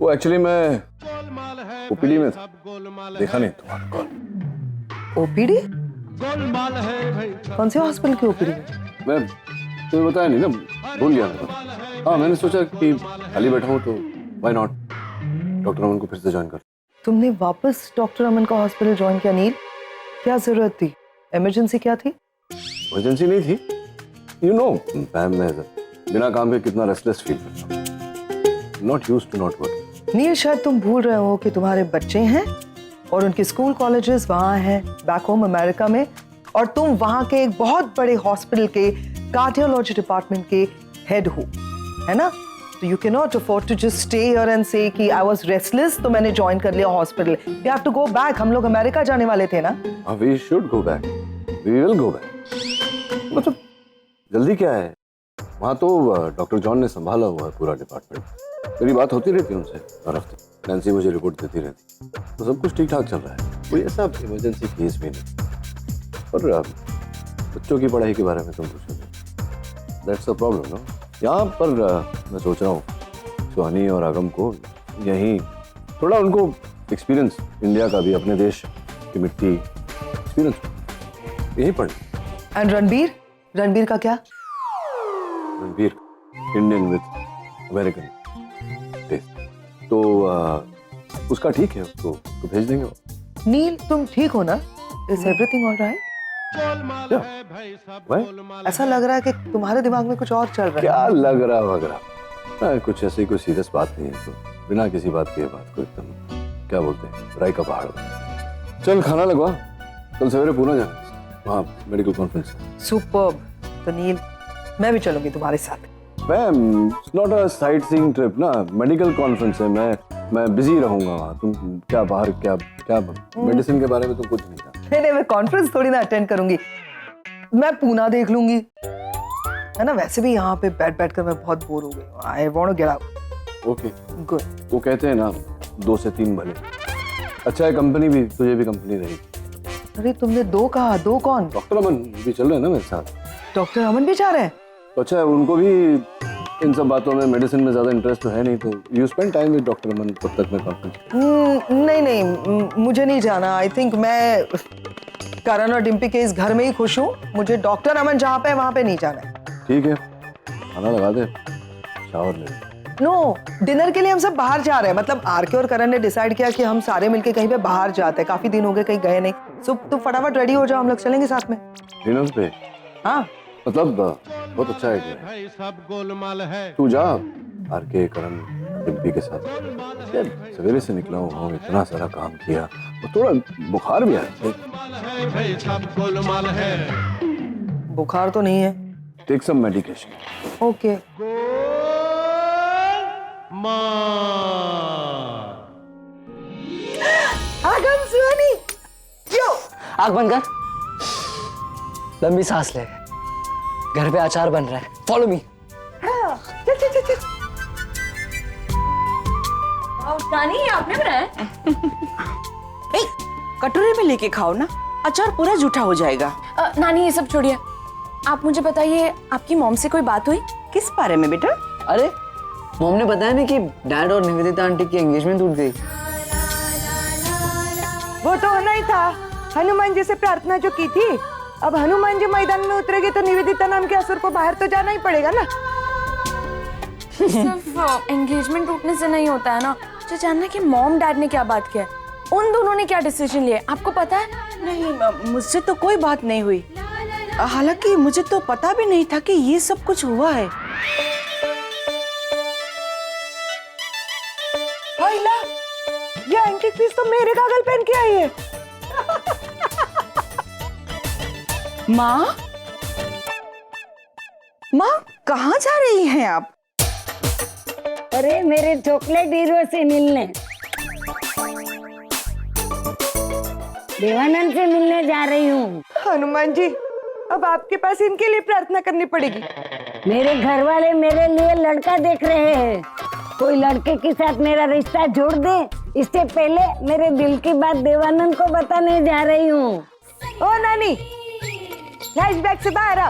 वो एक्चुअली मैं ओपीडी में था, देखा नहीं तुम्हारा कॉल। ओपीडी? कौन से हॉस्पिटल की ओपीडी? मैं तुम्हें बताया नहीं ना, भूल गया मैं। हाँ, मैंने सोचा कि खाली बैठा हूँ तो व्हाई नॉट डॉक्टर अमन को फिर से ज्वाइन कर। तुमने वापस डॉक्टर अमन का हॉस्पिटल ज्वाइन किया? नील, क्या जरूरत थी? इमरजेंसी क्या थी? इमरजेंसी नहीं थी, यू नो मैम, मैं बिना काम के कितना रेस्टलेस फील करता हूँ। Not used to not work. Neel, शायद तुम भूल रहे हो कि तुम्हारे बच्चे हैं और उनके स्कूल कॉलेजेस वहाँ हैं, बैक होम अमेरिका में, और तुम वहाँ के एक बहुत बड़े हॉस्पिटल के कार्डियोलॉजी डिपार्टमेंट के हेड हो, है ना? तो you can not afford to just stay here and say कि आई वाज रेस्टलेस तो मैंने ज्वाइन कर लिया hospital. You have to go back. हम लोग अमेरिका जाने वाले थे ना। We should go back, we will go back. मतलब जल्दी क्या है, वहाँ तो डॉक्टर जॉन ने संभाला हुआ है पूरा डिपार्टमेंट। मेरी बात होती रहती है उनसे हर हफ्ते, नैन्सी मुझे रिपोर्ट देती रहती, तो सब कुछ ठीक ठाक चल रहा है, कोई ऐसा इमरजेंसी केस भी नहीं। और बच्चों की पढ़ाई के बारे में तुम पूछोगे, दैट्स अ प्रॉब्लम ना। यहाँ पर मैं सोच रहा हूँ सुहानी और आगम को यहीं थोड़ा उनको एक्सपीरियंस, इंडिया का भी, अपने देश की मिट्टी एक्सपीरियंस यहीं पढ़। एंड रणबीर? रणबीर का क्या? Ranbir Indian with American taste, तो उसका ठीक है, उसको तो भेज देंगे। नील, तुम ठीक हो ना? Is everything all right? ऐसा लग रहा है कि तुम्हारे दिमाग में कुछ और चल रहा है। क्या लग रहा वगैरह, कुछ ऐसी कोई सीरियस बात नहीं है, तो बिना किसी बात के बात को एकदम क्या बोलते हैं, राई का पहाड़। चल खाना लगवा, कल सवेरे पुणे जाना, वहाँ मेडिकल कॉन्फ्रेंस है। सुपर्ब। तो नील, मैं भी चलूंगी तुम्हारे साथ। Ma'am, it's not a sight seeing trip ना, मेडिकल कॉन्फ्रेंस है, मैं बिजी रहूंगा वहाँ। तुम क्या बाहर क्या मेडिसिन के बारे में तुम कुछ नहीं जानते। नहीं, मैं कॉन्फ्रेंस थोड़ी ना अटेंड करूंगी, मैं पूना देख लूंगी, है ना? वैसे भी यहाँ पे बैठ कर मैं बहुत बोर हो गई हूँ। I want to get out. Okay, good. वो कहते हैं ना 2 से 3 भले। अच्छा है कंपनी भी, तुझे भी कंपनी रही। अरे तुमने 2 कहा, 2 कौन? डॉक्टर अमन भी चल रहे हैं ना मेरे साथ। डॉक्टर अमन भी जा रहे हैं? तो अच्छा है, उनको भी इन सब बातों में, मेडिसिन में ज्यादा इंटरेस्ट तो है नहीं, तो you spend time with doctor Aman तब तक मैं कॉन्फ्रेंस। नहीं नहीं, मुझे नहीं जाना। आई थिंक मैं करण और डिम्पी के इस घर में ही खुश हूँ। मुझे डॉक्टर अमन जहाँ पे है वहाँ पे नहीं जाना है। ठीक है, खाना लगा दे, शावर ले। नो, डिनर के लिए हम सब बाहर जा रहे हैं। मतलब आरके और करण ने डिसाइड किया कि हम सारे मिलके कहीं पे बाहर जाते हैं। काफी दिन हो गए कहीं गए नहीं। सो तुम फटाफट रेडी हो जाओ, हम लोग चलेंगे साथ में। डिनर पे? हाँ, मतलब बहुत अच्छा आइडिया है। तू जा आरके, करण, डिम्पी के साथ। सवेरे से निकला हूँ, इतना सारा काम किया और थोड़ा बुखार भी आया। बुखार तो नहीं है। Take some medication. ओके। आगम सुहानी, यो आग बंद कर, लंबी सांस ले। घर पे अचार बन रहा है, फॉलो मी। चल चल चल चल। नानी आपने बनाया? कटोरे में लेके खाओ ना, अचार पूरा जूठा हो जाएगा। नानी ये सब छोड़िए, आप मुझे बताइए आपकी मॉम से कोई बात हुई? किस बारे में बेटा? अरे मॉम ने बताया ना कि डैड और निवेदिता आंटी की एंगेजमेंट टूट गई। वो तो होना ही था। हनुमान जी से प्रार्थना जो की थी, अब हनुमान जी मैदान में उतरेंगे तो निवेदिता नाम के असुर को बाहर तो जाना ही पड़ेगा ना। सिर्फ एंगेजमेंट टूटने से नहीं होता है ना, मुझे जानना कि मॉम डैड ने क्या बात किया, उन दोनों ने क्या डिसीजन लिया, आपको पता है? नहीं, मुझसे तो कोई बात नहीं हुई। हालांकि मुझे तो पता भी नहीं था कि ये सब कुछ हुआ है। ये एंटीक पीस तो मेरे कागल पहन के आई है। माँ, माँ कहाँ जा रही हैं आप? अरे मेरे चॉकलेट हीरो से मिलने, देवानंद से मिलने जा रही हूँ। हनुमान जी, अब आपके पास इनके लिए प्रार्थना करनी पड़ेगी। मेरे घर वाले मेरे लिए लड़का देख रहे हैं, कोई लड़के के साथ मेरा रिश्ता जोड़ दे, इससे पहले मेरे दिल की बात देवानंद को बताने जा रही हूँ। ओ नानी, फ्लैशबैक से बाहर आ।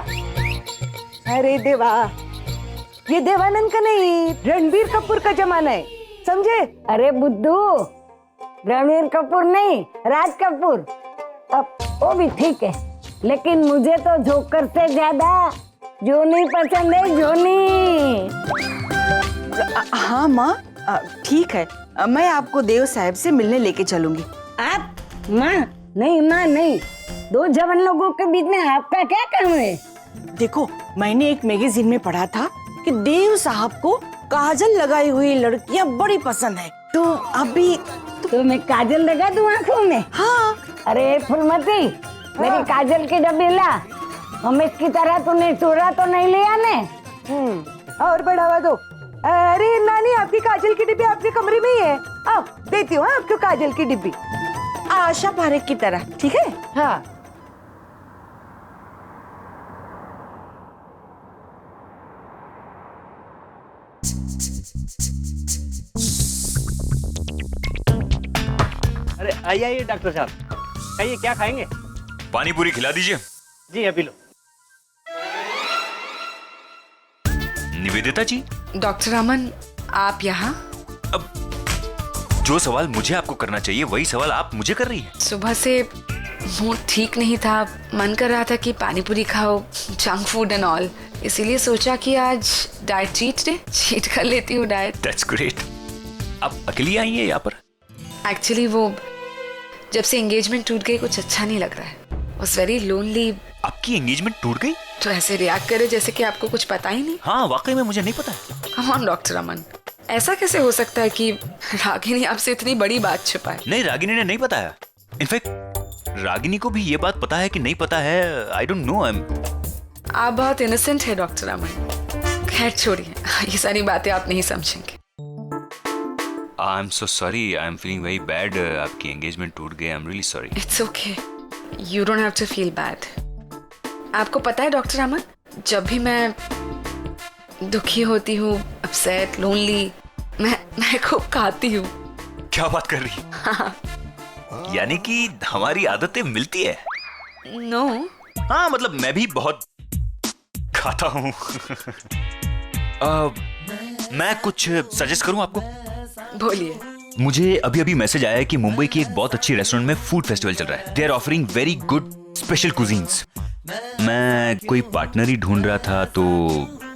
अरे देवा, ये देवानंद का नहीं, रणबीर कपूर का जमाना है, समझे? अरे बुद्धू, रणबीर कपूर नहीं, राज कपूर। अब वो भी ठीक है, लेकिन मुझे तो जोकर से ज्यादा जोनी पसंद है, जोनी। हाँ माँ, ठीक है, मैं आपको देव साहब से मिलने लेके चलूंगी। आप? माँ नहीं, माँ नहीं, दो जवान लोगों के बीच में आपका क्या काम है? देखो, मैंने एक मैगजीन में पढ़ा था कि देव साहब को काजल लगाई हुई लड़कियां बड़ी पसंद है, तो अभी तो मैं काजल लगा दूं आँखों में? हाँ। अरे फुलमती, मेरी काजल की डब्बी ला। हमें की तरह तूने चोरा तो नहीं लिया ने? और बढ़ावा दो। अरे नानी, आपकी काजल की डिब्बी आपके कमरे में ही है, आओ देती हूँ आपको काजल की डिब्बी। आशा पारेख की तरह, ठीक है? हाँ। अरे आइए डॉक्टर साहब, कहिए क्या खाएंगे? पानी पूरी खिला दीजिए। जी अभी लो। निवेदिता जी। डॉक्टर अमन, आप यहाँ? अब जो सवाल मुझे आपको करना चाहिए वही सवाल आप मुझे कर रही हैं। सुबह से मूड ठीक नहीं था, मन कर रहा था कि पानी पूरी खाओ, जंक फूड एंड ऑल, इसीलिए सोचा कि आज डाइट चीट डे, चीट कर लेती हूँ डाइट। That's great. आप अकेली आई हैं यहाँ पर? एक्चुअली वो जब से एंगेजमेंट टूट गई कुछ अच्छा नहीं लग रहा है, वाज वेरी लोनली। आपकी एंगेजमेंट टूट गई? तो ऐसे रिएक्ट करे जैसे कि आपको कुछ पता ही नहीं। हाँ वाकई में मुझे नहीं पता। कम ऑन डॉक्टर अमन, ऐसा कैसे हो सकता है कि रागिनी आपसे इतनी बड़ी बात छुपाए? नहीं, रागिनी ने नहीं बताया। इनफैक्ट रागिनी को भी ये बात पता है कि नहीं पता है, आई डोंट नो। आप बहुत इनोसेंट है डॉक्टर अमन। खैर छोड़िए, ये सारी बातें आप नहीं समझेंगे। I am so sorry, I am feeling very bad. आपकी एंगेजमेंट टूट गई, I am really sorry. It's okay, you don't have to feel bad. आपको पता है डॉक्टर अमन, जब भी मैं दुखी होती हूँ, अपसेट, लोनली, मैं खूब खाती हूँ। क्या बात कर रही? हाँ। यानी कि हमारी आदतें मिलती है? नो। हाँ मतलब मैं भी बहुत खाता हूँ। मैं कुछ सजेस्ट करूं आपको? बोलिए। मुझे अभी अभी मैसेज आया है कि मुंबई की एक बहुत अच्छी रेस्टोरेंट में फूड फेस्टिवल चल रहा है। They are offering very good special cuisines. मैं कोई पार्टनर ही ढूंढ रहा था, तो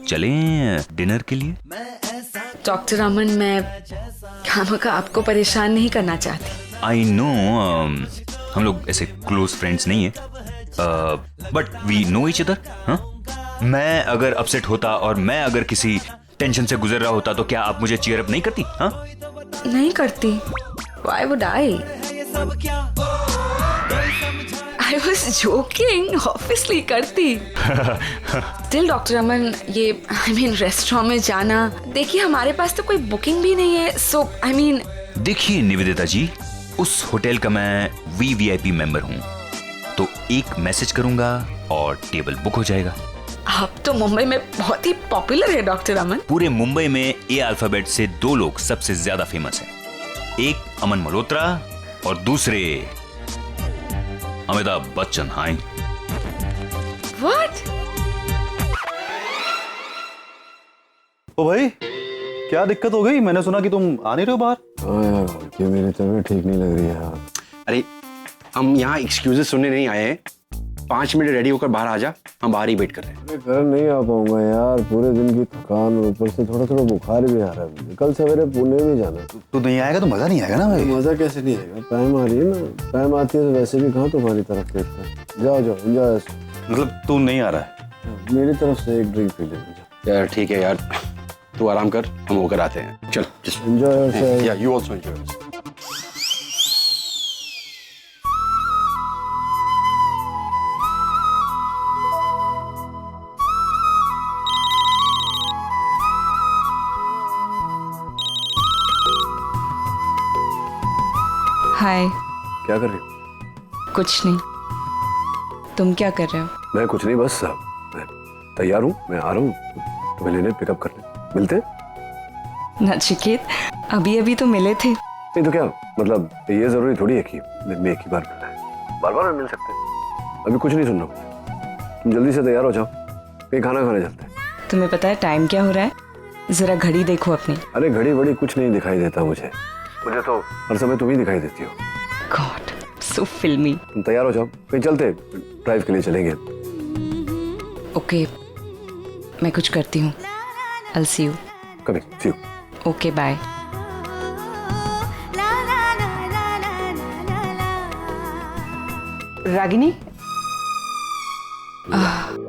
चलें डिनर के लिए? डॉक्टर अमन, मैं खामखा आपको परेशान नहीं करना चाहती। आई नो हम लोग ऐसे क्लोज फ्रेंड्स नहीं है, but we know each other. हाँ, मैं अगर अपसेट होता और मैं अगर किसी टेंशन से गुजर रहा होता तो क्या आप मुझे चीयर अप नहीं करती? हाँ, नहीं करती। Why would I? I was joking. Obviously करती। Still डॉक्टर अमन, ये रेस्टोरेंट में जाना, देखिए हमारे पास तो कोई बुकिंग भी नहीं है। So देखिए निवेदिता जी, उस होटल का मैं VVIP मेंबर हूँ, तो एक मैसेज करूंगा और टेबल बुक हो जाएगा। आप तो मुंबई में बहुत ही पॉपुलर है डॉक्टर अमन। पूरे मुंबई में ए अल्फाबेट से 2 लोग सबसे ज्यादा फेमस हैं। एक अमन मल्होत्रा और दूसरे अमिताभ बच्चन। हाय। What? ओ भाई, क्या दिक्कत हो गई? मैंने सुना कि तुम आ नहीं रहे हो बाहर। हाँ यार, कि मेरी तबीयत ठीक नहीं लग रही है यार। अरे हम यहाँ एक्सक्यूजेस सुनने नहीं आए हैं। 5 मिनट रेडी होकर बाहर आ जा, हम बाहर ही वेट कर रहे हैं। घर नहीं आ पाऊंगा यार, पूरे दिन की थकान और ऊपर से थोड़ा थोड़ा बुखार भी आ रहा है मुझे। कल सवेरे पुणे में जाना। तू नहीं आएगा तो मजा नहीं आएगा ना भाई। मजा कैसे नहीं आएगा? टाइम आ रही है ना, टाइम आती है तो वैसे भी कहाँ तुम्हारी तरफ देखता है। जाओ जाओ एंजॉय। मतलब तू नहीं आ रहा है? मेरी तरफ से एक ड्रिंक पी ले। यार ठीक है यार, तू आराम कर, हम होकर आते हैं। चल एंजॉय। या यू आल्सो एंजॉय। हाय। क्या कर रही हो? कुछ नहीं, तुम क्या कर रहे हो? मैं कुछ नहीं, बस मैं तैयार हूँ, मैं आ रहा हूँ तुम्हें लेने, पिकअप करने। मिलते हैं? नचिकेत, अभी अभी तो मिले थे। नहीं तो क्या मतलब, ये जरूरी थोड़ी है कि दिन में एक ही बार मिलना है। बार बार मिल सकते हैं। अभी कुछ नहीं सुनना मुझे, तुम जल्दी से तैयार हो जाओ, कहीं खाना खाने चलते हैं। तुम्हें पता है टाइम क्या हो रहा है? जरा घड़ी देखो अपनी। अरे घड़ी बड़ी कुछ नहीं दिखाई देता मुझे तो हर समय तुम ही दिखाई देती हो। गॉड, सो फिल्मी। तुम तैयार हो जाओ, कहीं चलते, ड्राइव के लिए चलेंगे। ओके, मैं कुछ करती हूँ। I'll see you. Coming, see you. Okay, bye. Ragini.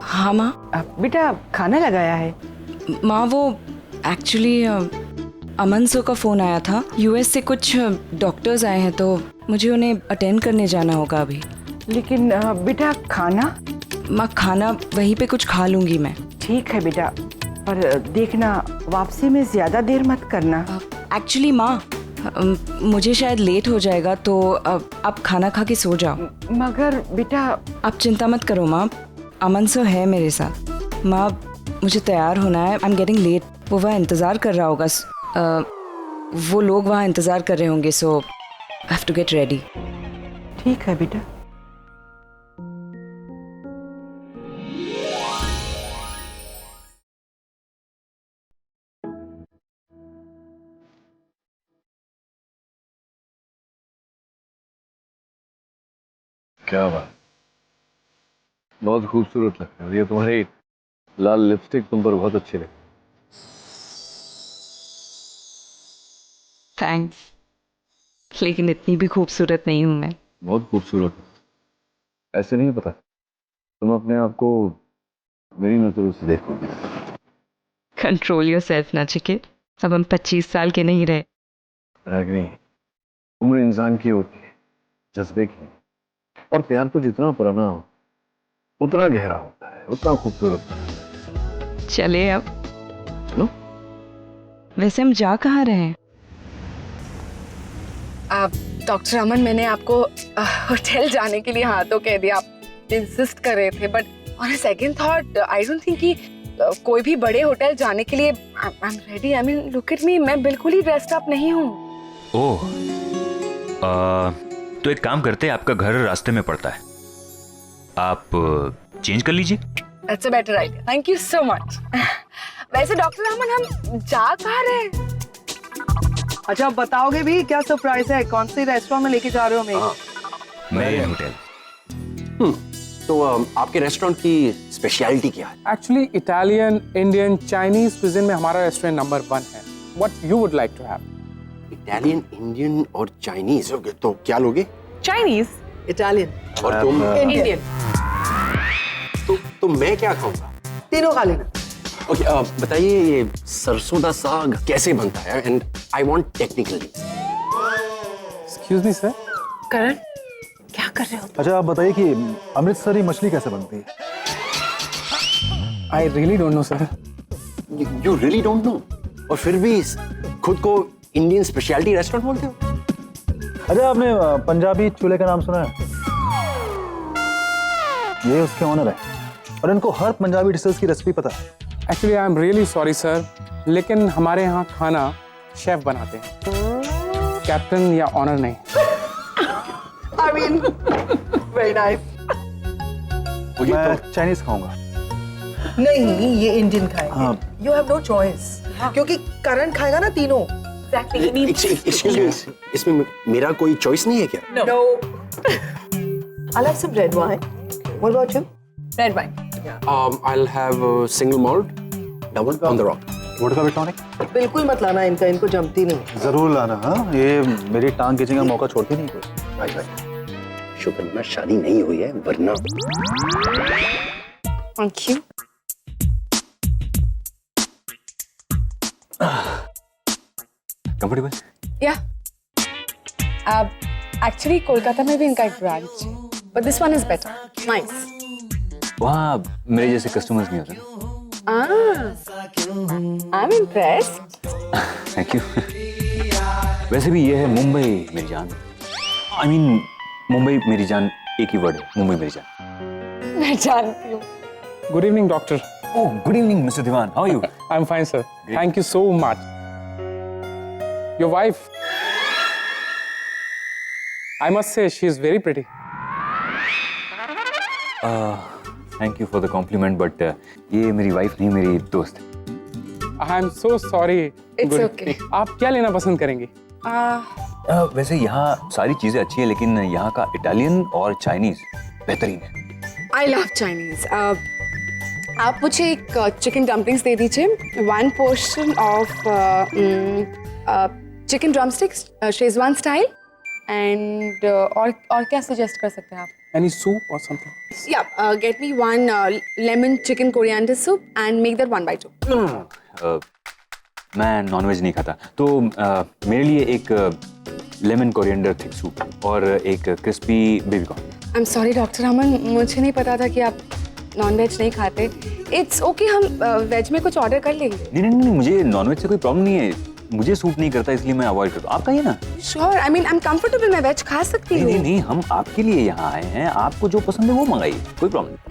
हाँ माँ। बेटा खाना लगाया है। माँ वो एक्चुअली अमन सर का फोन आया था। यूएस से कुछ डॉक्टर्स आए हैं, तो मुझे उन्हें अटेंड करने जाना होगा अभी। लेकिन बेटा खाना? माँ खाना वहीं पे कुछ खा लूंगी मैं। ठीक है बेटा, पर देखना वापसी में ज्यादा देर मत करना। एक्चुअली माँ मुझे शायद लेट हो जाएगा, तो आप खाना खा के सो जाओ। मगर बेटा। आप चिंता मत करो माँ, अमन सर है मेरे साथ। माँ मुझे तैयार होना है, आई एम गेटिंग लेट। वो वहाँ इंतज़ार कर रहा होगा, वो लोग वहाँ इंतज़ार कर रहे होंगे, so I have to get ready. ठीक है बेटा। क्या बात, बहुत खूबसूरत लग रही है। ये तुम्हारी लाल लिपस्टिक तुम पर बहुत अच्छी लगी। थैंक्स, लेकिन इतनी भी खूबसूरत नहीं हूँ मैं। बहुत खूबसूरत, ऐसे नहीं पता। तुम अपने आप को मेरी नजरों से देखोगे। कंट्रोल योरसेल्फ नचिकेत, अब हम 25 साल के नहीं रहे। रागिनी, उम्र इंसान की होती है, जज्बे की, और प्यार तो जितना पुराना हो उतना गहरा होता है, उतना खूबसूरत होता है। चले अब। नो? वैसे हम जा कहाँ रहे हैं? डॉक्टर अमन, मैंने आपको होटल जाने के लिए हाँ तो कह दिया, आप इंसिस्ट कर रहे थे, but on a second thought I don't think कि कोई भी बड़े होटल जाने के लिए I am ready. I mean look at me, मैं बिल्कुल ही ड्रेस्ड अप नहीं हूँ। ओह, तो एक काम करते हैं, आपका घर रास्ते में पड़ता है, आप चेंज कर लीजिए। That's a better idea. Thank you so much. वैसे डॉक्टर अमन हम जा कहाँ रहे हैं? अच्छा आप बताओगे भी क्या सरप्राइज है? कौन से रेस्टोरेंट में लेके जा रहे हो मेरे? Marriott hotel. तो आपके रेस्टोरेंट की स्पेशलिटी क्या है? Actually Italian, Indian, Chinese cuisine में हमारा रेस्टोरेंट नंबर 1 है। What you would like to have? Italian, Indian और चाइनीज। तो क्या लोगे? चाइनीज, इटालियन और तुम? इंडियन। तो मैं क्या खाऊंगा? तीनों खा लेना। ओके, बताइए ये सरसों का साग कैसे बनता है? And I want technical. Excuse me sir. Karan क्या कर रहे हो? अच्छा आप बताइए कि अमृतसरी मछली कैसे बनती है? I really don't know sir. You really don't know? और फिर भी खुद को इंडियन स्पेशलिटी रेस्टोरेंट बोलते हो? अच्छा आपने पंजाबी चूल्हे का नाम सुना है? ये उसके ऑनर है और इनको हर पंजाबी डिशेस की रेसिपी पता है। Actually I am really sorry sir, लेकिन हमारे यहाँ खाना शेफ बनाते हैं, कैप्टन या ऑनर नहीं। I mean, very nice. मैं चाइनीज खाऊंगा। नहीं ये इंडियन खाएंगे। हाँ। You have no choice. क्योंकि करण खाएगा ना तीनों। Excuse me, इसमें मेरा कोई चॉइस नहीं है क्या? No. I'll have some red wine. What about you? Red wine. I'll have a single malt, double on the rock. Vodka with tonic? बिल्कुल मत लाना इनका, इनको जमती नहीं। जरूर लाना। हाँ ये मेरी टांग खींचने का मौका छोड़ती नहीं कोई। भाई शुक्र है शादी नहीं हुई है, वरना। Thank you. Comfortable? Yeah. Actually Kolkata में भी इनका एक ब्रांच है, but this one is better. Nice. वहाँ मेरे जैसे कस्टमर्स नहीं होते। I'm impressed. Thank you. वैसे भी ये है मुंबई मेरी जान। आई मीन मुंबई मेरी जान एक ही वर्ड है, मुंबई मेरी जान। मैं जानती हूँ। Good evening doctor. Oh good evening mister Diwan, how are you? I am fine sir, thank you so much. Your wife, I must say she is very pretty. Thank you for the compliment, but ये मेरी wife नहीं, मेरी दोस्त है। I am so sorry. It's okay. आप क्या लेना पसंद करेंगे? वैसे यहाँ सारी चीजें अच्छी है, लेकिन यहाँ का इटालियन और चाइनीज बेहतरीन है। I love Chinese. आप मुझे एक चिकन डम्पलिंग्स दे दीजिए, 1 portion of chicken drumsticks Schezwan style, and और क्या सजेस्ट कर सकते हैं आप? Any soup or something? Yeah, get me 1 lemon chicken coriander soup and make that 1/2. मैं नॉनवेज नहीं खाता, तो मेरे लिए एक लेमन कोरिएंडर थिक सूप और एक crispy baby corn. I'm sorry doctor Aman, मुझे नहीं पता था कि आप नॉनवेज नहीं खाते। It's okay, हम वेज में कुछ ऑर्डर कर लेंगे। नहीं, मुझे नॉनवेज से कोई प्रॉब्लम नहीं है, मुझे सूट नहीं करता इसलिए मैं अवॉइड करता हूँ। आप खाइए ना। Sure, I mean I'm comfortable, मैं वेज खा सकती हूँ। नहीं, हम आपके लिए यहाँ आए हैं, आपको जो पसंद है वो मंगाइए, कोई प्रॉब्लम नहीं।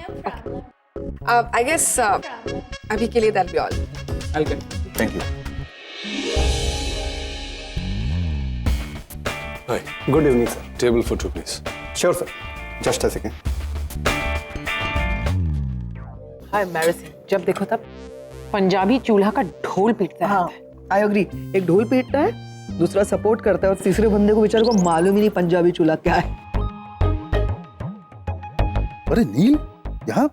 I guess अभी के लिए that'll be all. Thank you. Hi, good evening sir. Table for 2 please. Sure sir. Just a second. हाय मैरिसन, जब देखो तब पंजाबी चूल्हा का ढोल पीटता है। हाँ, आई एग्री। एक ढोल पीटता है, दूसरा सपोर्ट करता है और तीसरे बंदे को बेचारे को मालूम ही नहीं पंजाबी चूल्हा क्या है। अरे नील यहाँ,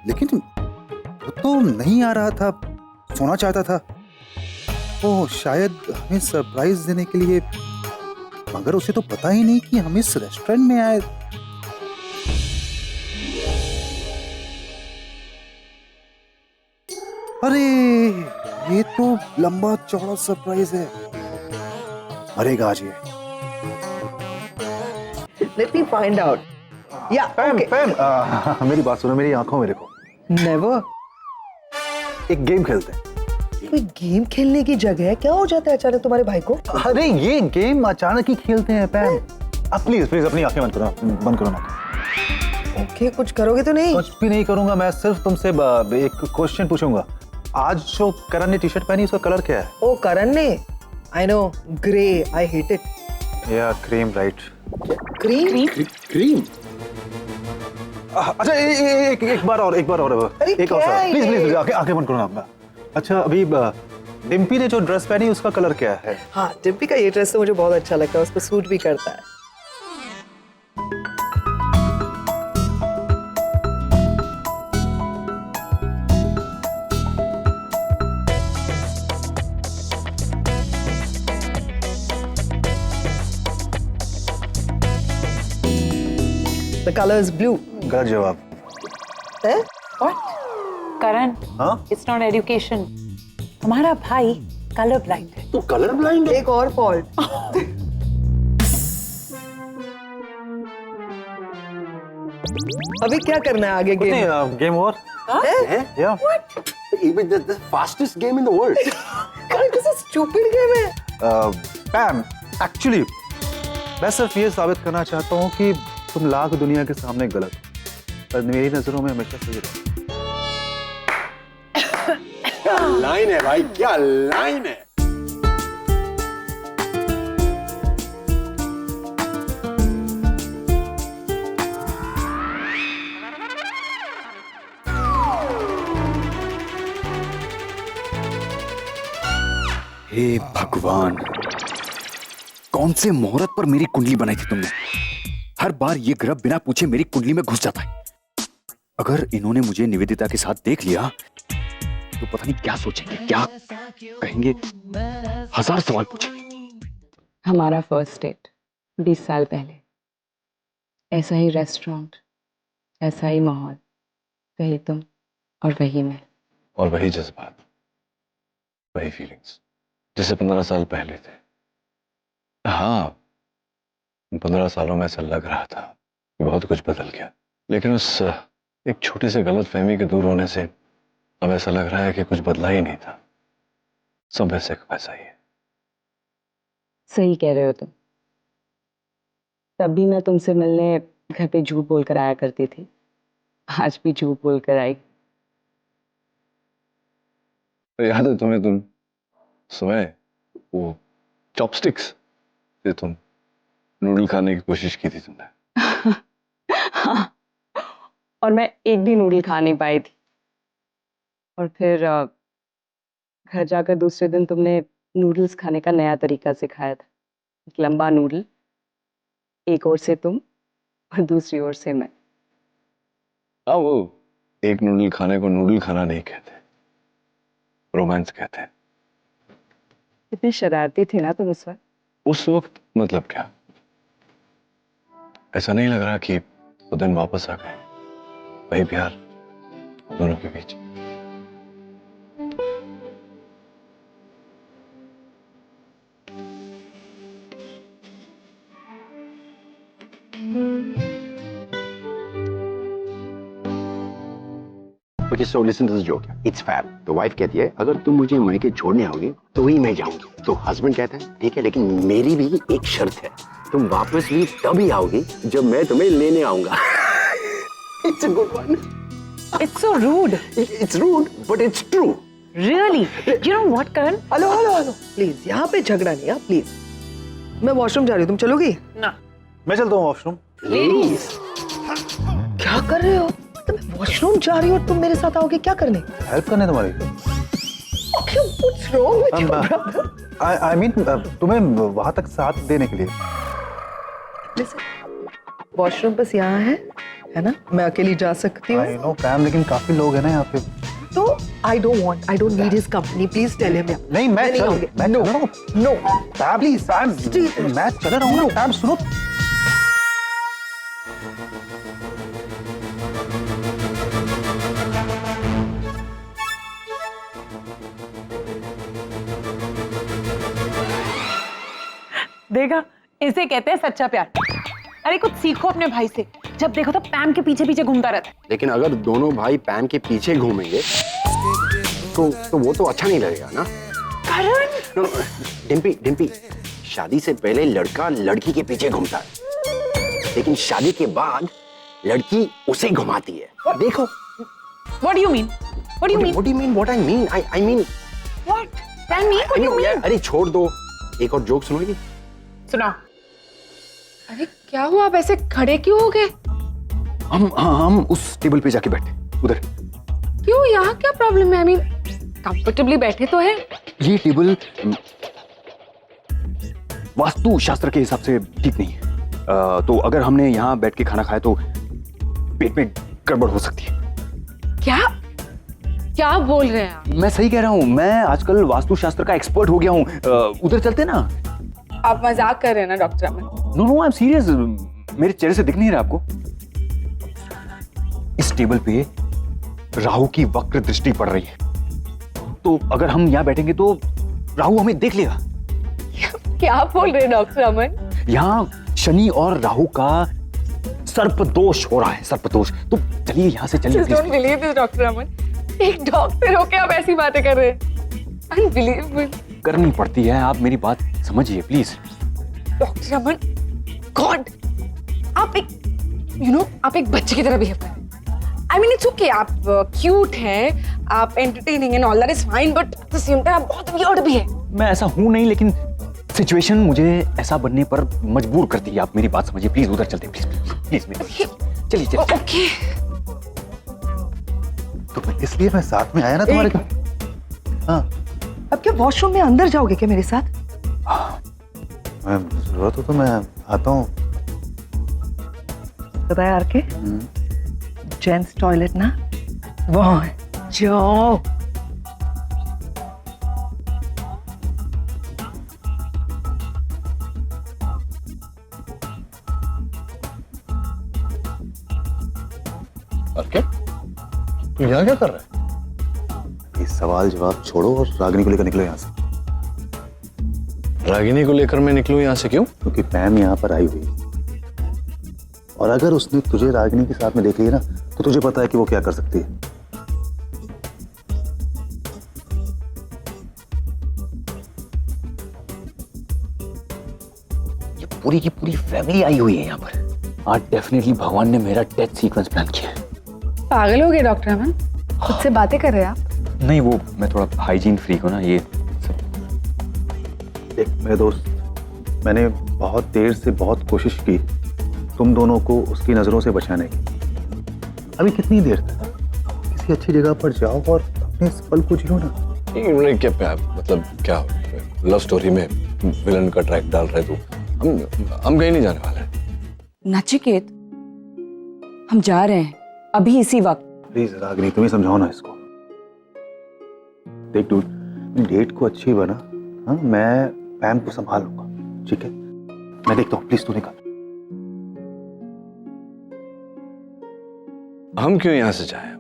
लेकिन वो तो नहीं आ रहा था, सोना चाहता था। वो शायद हमें सरप्राइज देने के लिए, मगर उसे तो पता ही नहीं कि हम इस रेस्टोरेंट में आए। अरे ये तो लंबा चौड़ा सरप्राइज है, मरेगा आज ये। Let me find out. Yeah, okay. पैम, मेरी बात सुनो, मेरी आंखों में देखो। Never. एक गेम खेलते हैं। कोई गेम खेलने की जगह है? क्या हो जाता है अचानक तुम्हारे भाई को? अरे ये गेम अचानक ही खेलते हैं पैम। प्लीज प्लीज अपनी आंखें बंद करो ना। ओके, कुछ करोगे तो नहीं? कुछ भी नहीं करूंगा, मैं सिर्फ तुमसे एक क्वेश्चन पूछूंगा। आज जो करण ने टी-शर्ट पहनी, उसका कलर क्या है? ओ करण ने, I know, grey, I hate it. या क्रीम, राइट? क्रीम? अच्छा एक बार और अरे एक और क्या है प्लीज ये? प्लीज आंखें बंद करो ना। अच्छा अभी डिम्पी ने जो ड्रेस पहनी उसका कलर क्या है? हाँ, डिम्पी का ये ड्रेस तो मुझे बहुत अच्छा लगता है, उसको सूट भी करता है। The color is blue. गलत जवाब। What? करण, हाँ? It's not education. हमारा भाई कलर ब्लाइंड है। तो कलर ब्लाइंड है? एक और फॉल्ट। अभी क्या करना है आगे game? Game over. Yeah. What? Even the fastest game in the world. कैसा स्टूपिड गेम है? पैम, एक्चुअली मैं सिर्फ ये साबित करना चाहता हूँ कि तुम लाख दुनिया के सामने गलत हो, पर मेरी नजरों में हमेशा सही रहो। क्या लाइन है भाई, क्या लाइन है। हे भगवान, कौन से मुहूर्त पर मेरी कुंडली बनाई थी तुमने? हर बार ये ग्रह बिना पूछे मेरी कुंडली में घुस जाता है। अगर इन्होंने मुझे निवेदिता के साथ देख लिया तो पता नहीं क्या सोचेंगे, क्या कहेंगे, 1000 सवाल पूछेंगे। हमारा फर्स्ट डेट 20 साल पहले, ऐसा ही रेस्टोरेंट, ऐसा ही माहौल, वही तुम और वही मैं, और वही जज्बात, वही फीलिंग्स जैसे 15 साल पहले थे। हाँ, 15 सालों में ऐसा लग रहा था कि बहुत कुछ बदल गया, लेकिन उस एक छोटी सी गलत फहमी के दूर होने से अब ऐसा लग रहा है कि कुछ बदला ही नहीं था, सब वैसे का वैसा ही है। सही कह रहे हो तुम। तब भी मैं तुमसे मिलने घर पे झूठ बोलकर आया करती थी, आज भी झूठ बोलकर आई। तो याद है तुम्हें, तुम सुबह वो चॉपस्टिक्स से तुम नूडल खाने की कोशिश की थी तुमने। हाँ, और मैं एक भी नूडल खा नहीं पाई थी, और फिर घर जाकर दूसरे दिन तुमने नूडल्स खाने का नया तरीका सिखाया था। एक लंबा नूडल, एक ओर से तुम और दूसरी ओर से मैं। हाँ, वो एक नूडल खाने को नूडल खाना नहीं कहते, रोमांस कहते हैं। इतनी शरारती थी ना तुम उस वक्त। उस वक्त मतलब क्या? ऐसा नहीं लग रहा कि वो दिन वापस आ गए, वही प्यार दोनों के बीच। Okay, so listen to this joke. It's fair. तो वाइफ कहती है अगर तुम मुझे मायके छोड़ने आओगे तो ही मैं जाऊंगी। तो हस्बैंड कहता है ठीक है, लेकिन मेरी भी एक शर्त है, तुम वापस भी तभी आओगी जब मैं तुम्हें लेने आऊंगा। It's a good one. It's so rude. It's rude, but it's true. Really? You know what, Karan? Hello hello hello, please यहाँ पे झगड़ा नहीं, प्लीज। मैं वॉशरूम जा रही हूँ, तुम चलोगी? ना। मैं चलता हूँ वॉशरूम। प्लीज। क्या कर रहे हो? मैं वॉशरूम जा रही हूँ और तुम मेरे साथ आओगे क्या करने? हेल्प करने तुम्हारी। Okay, what's wrong with your brother? I mean, तुम्हें वहां तक साथ देने के लिए। वॉशरूम बस यहाँ है ना? मैं अकेली जा सकती हूँ। I know, पैम, लेकिन काफी लोग हैं ना यहाँ पे। तो I don't need his company. Please tell him. नहीं, मैं चल रहा हूँ। No, प्लीज पैम, मैं चल रहा हूँ ना। पैम सुनो। देखा, इसे कहते हैं सच्चा प्यार। अरे कुछ सीखो अपने भाई से, जब देखो तो पैम के पीछे पीछे घूमता रहता है। लेकिन अगर दोनों भाई पैम के पीछे घूमेंगे तो वो तो अच्छा नहीं लगेगा ना। करण! डिम्पी, शादी से पहले लड़का लड़की के पीछे घूमता है, लेकिन शादी के बाद लड़की उसे घुमाती है। देखो। What do you mean? What do you mean? What do you mean? What I mean? I mean. What? Tell me what you mean? अरे छोड़ दो, एक और जोक सुनोगी? सुनाओ। अरे क्या हुआ, आप ऐसे खड़े क्यों हो गए? हम उस टेबल पे जाके बैठे उधर। क्यों, यहाँ क्या प्रॉब्लम है? I mean, कंफर्टेबली बैठे तो है। ये टेबल वास्तु शास्त्र के हिसाब से ठीक नहीं है। तो अगर हमने यहाँ बैठ के खाना खाया तो पेट में गड़बड़ हो सकती है। क्या क्या बोल रहे हैं आप? मैं सही कह रहा हूँ, मैं आजकल वास्तु शास्त्र का एक्सपर्ट हो गया हूँ। उधर चलते ना। आप मजाक कर रहे हैं ना doctor Aman? No no, I am serious. मेरे चेहरे से दिख नहीं रहा आपको? इस टेबल पे राहु की वक्र दृष्टि पड़ रही है, तो अगर हम यहाँ बैठेंगे तो राहु हमें देख लेगा। क्या बोल रहे हैं डॉक्टर अमन? यहाँ शनि और राहु का सर्प दोष हो रहा है, सर्प दोष। तो चलिए यहाँ से चलिए। डोंट बिलीव दिस डॉक्टर अमन। एक डॉक्टर होके आप ऐसी बातें कर रहे हैं? अनबिलीवेबल। करनी पड़ती है, आप मेरी बात समझिए प्लीज। डॉक्टर अमन, गॉड, आप एक आप एक बच्चे की तरह बिहेव कर रहे हैं। I mean, it's okay, आप क्यूट हैं, आप entertaining and all that is fine, but at the same time आप बहुत वियर्ड भी है। मैं ऐसा हूं नहीं, लेकिन सिचुएशन मुझे ऐसा बनने पर मजबूर करती है। आप मेरी बात समझिए प्लीज, उधर चलते हैं प्लीज प्लीज। चलिए चलिए। ओके। तो इसलिए मैं साथ में आया ना तुम्हारे। हाँ। अब क्या वॉशरूम में अंदर जाओगे क्या मेरे साथ? मैं जरूरत हो तो मैं आता हूँ। पता है आरके, जेंट्स टॉयलेट ना वहाँ है, जाओ। आरके, तू यहाँ क्या कर रहा है? ये सवाल जवाब छोड़ो और रागिनी को लेकर निकलो यहाँ से। रागिनी को लेकर मैं निकलूं यहाँ से? क्यों? क्योंकि पैम यहाँ पर आई हुई है, और अगर उसने तुझे रागिनी के साथ में देख लिया ना, तो तुझे पता है कि वो क्या कर सकती है। ये पूरी की पूरी फैमिली आई हुई है यहाँ पर। आज डेफिनेटली भगवान ने मेरा डेथ सीक्वेंस प्लान किया है। पागल हो गए डॉक्टर अमन? खुद से बातें कर रहे हैं आप? नहीं, वो मैं थोड़ा हाइजीन फ्रीक हूँ ना, ये सब। देख मेरे दोस्त, मैंने बहुत देर से बहुत कोशिश की तुम दोनों को उसकी नजरों से बचाने की। अभी कितनी देर तक? किसी अच्छी जगह पर जाओ और अपने इस पल को जियो ना। नहीं, क्या मतलब क्या लव स्टोरी में विलन का ट्रैक डाल रहे तू? हम कहीं नहीं जाने वाले। नचिकेत, हम जा रहे हैं अभी इसी वक्त। प्लीज रागिनी, तुम ही समझाओ ना इसको। देख डूड, डेट को अच्छी बना। हाँ, मैं पैम को संभाल लूंगा, ठीक है? मैं देखता हूँ, प्लीज तू निकल। हम क्यों यहाँ से जाएं?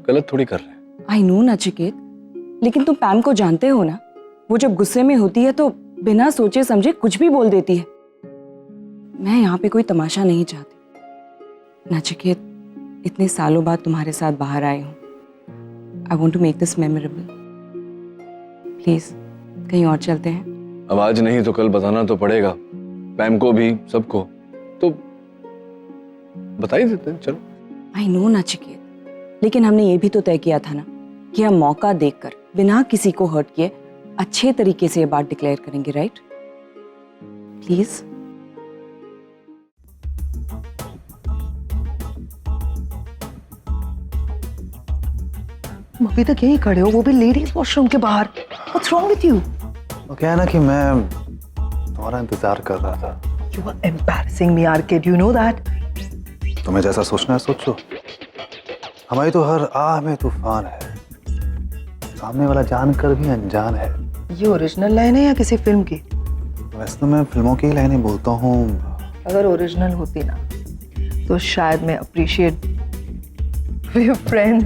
गलत थोड़ी कर रहे हैं। आई नो नचिकेत, लेकिन तुम पैम को जानते हो ना, वो जब गुस्से में होती है तो बिना सोचे समझे कुछ भी बोल देती है। मैं यहाँ पे कोई तमाशा नहीं चाहती। नचिकेत, इतने सालों बाद तुम्हारे साथ बाहर आई हूँ। I want to make this memorable. Please कहीं और चलते हैं। अब आज नहीं तो कल बताना तो पड़ेगा, पैम को भी, सबको। तो बता ही देते हैं, चलो। आई नो नचिकेत, लेकिन हमने ये भी तो तय किया था ना कि हम मौका देखकर बिना किसी को हर्ट किए अच्छे तरीके से ये बात डिक्लेयर करेंगे, राइट? प्लीज। अभी तक यहीं खड़े हो, वो भी लेडीज वॉशरूम के बाहर। What's wrong with you? वो क्या है ना कि मैं तुम्हारा इंतजार कर रहा था। You are embarrassing me, RK. Do you know that? तुम्हें जैसा सोचना है सोचो। हमारी तो हर आह में तूफान है, सामने वाला जानकर भी अनजान है। ये ओरिजिनल लाइन है या किसी फिल्म की? वैसे तो मैं फिल्मों की लाइनें बोलता हूँ। अगर ओरिजिनल होती ना तो शायद मैं appreciate your friends.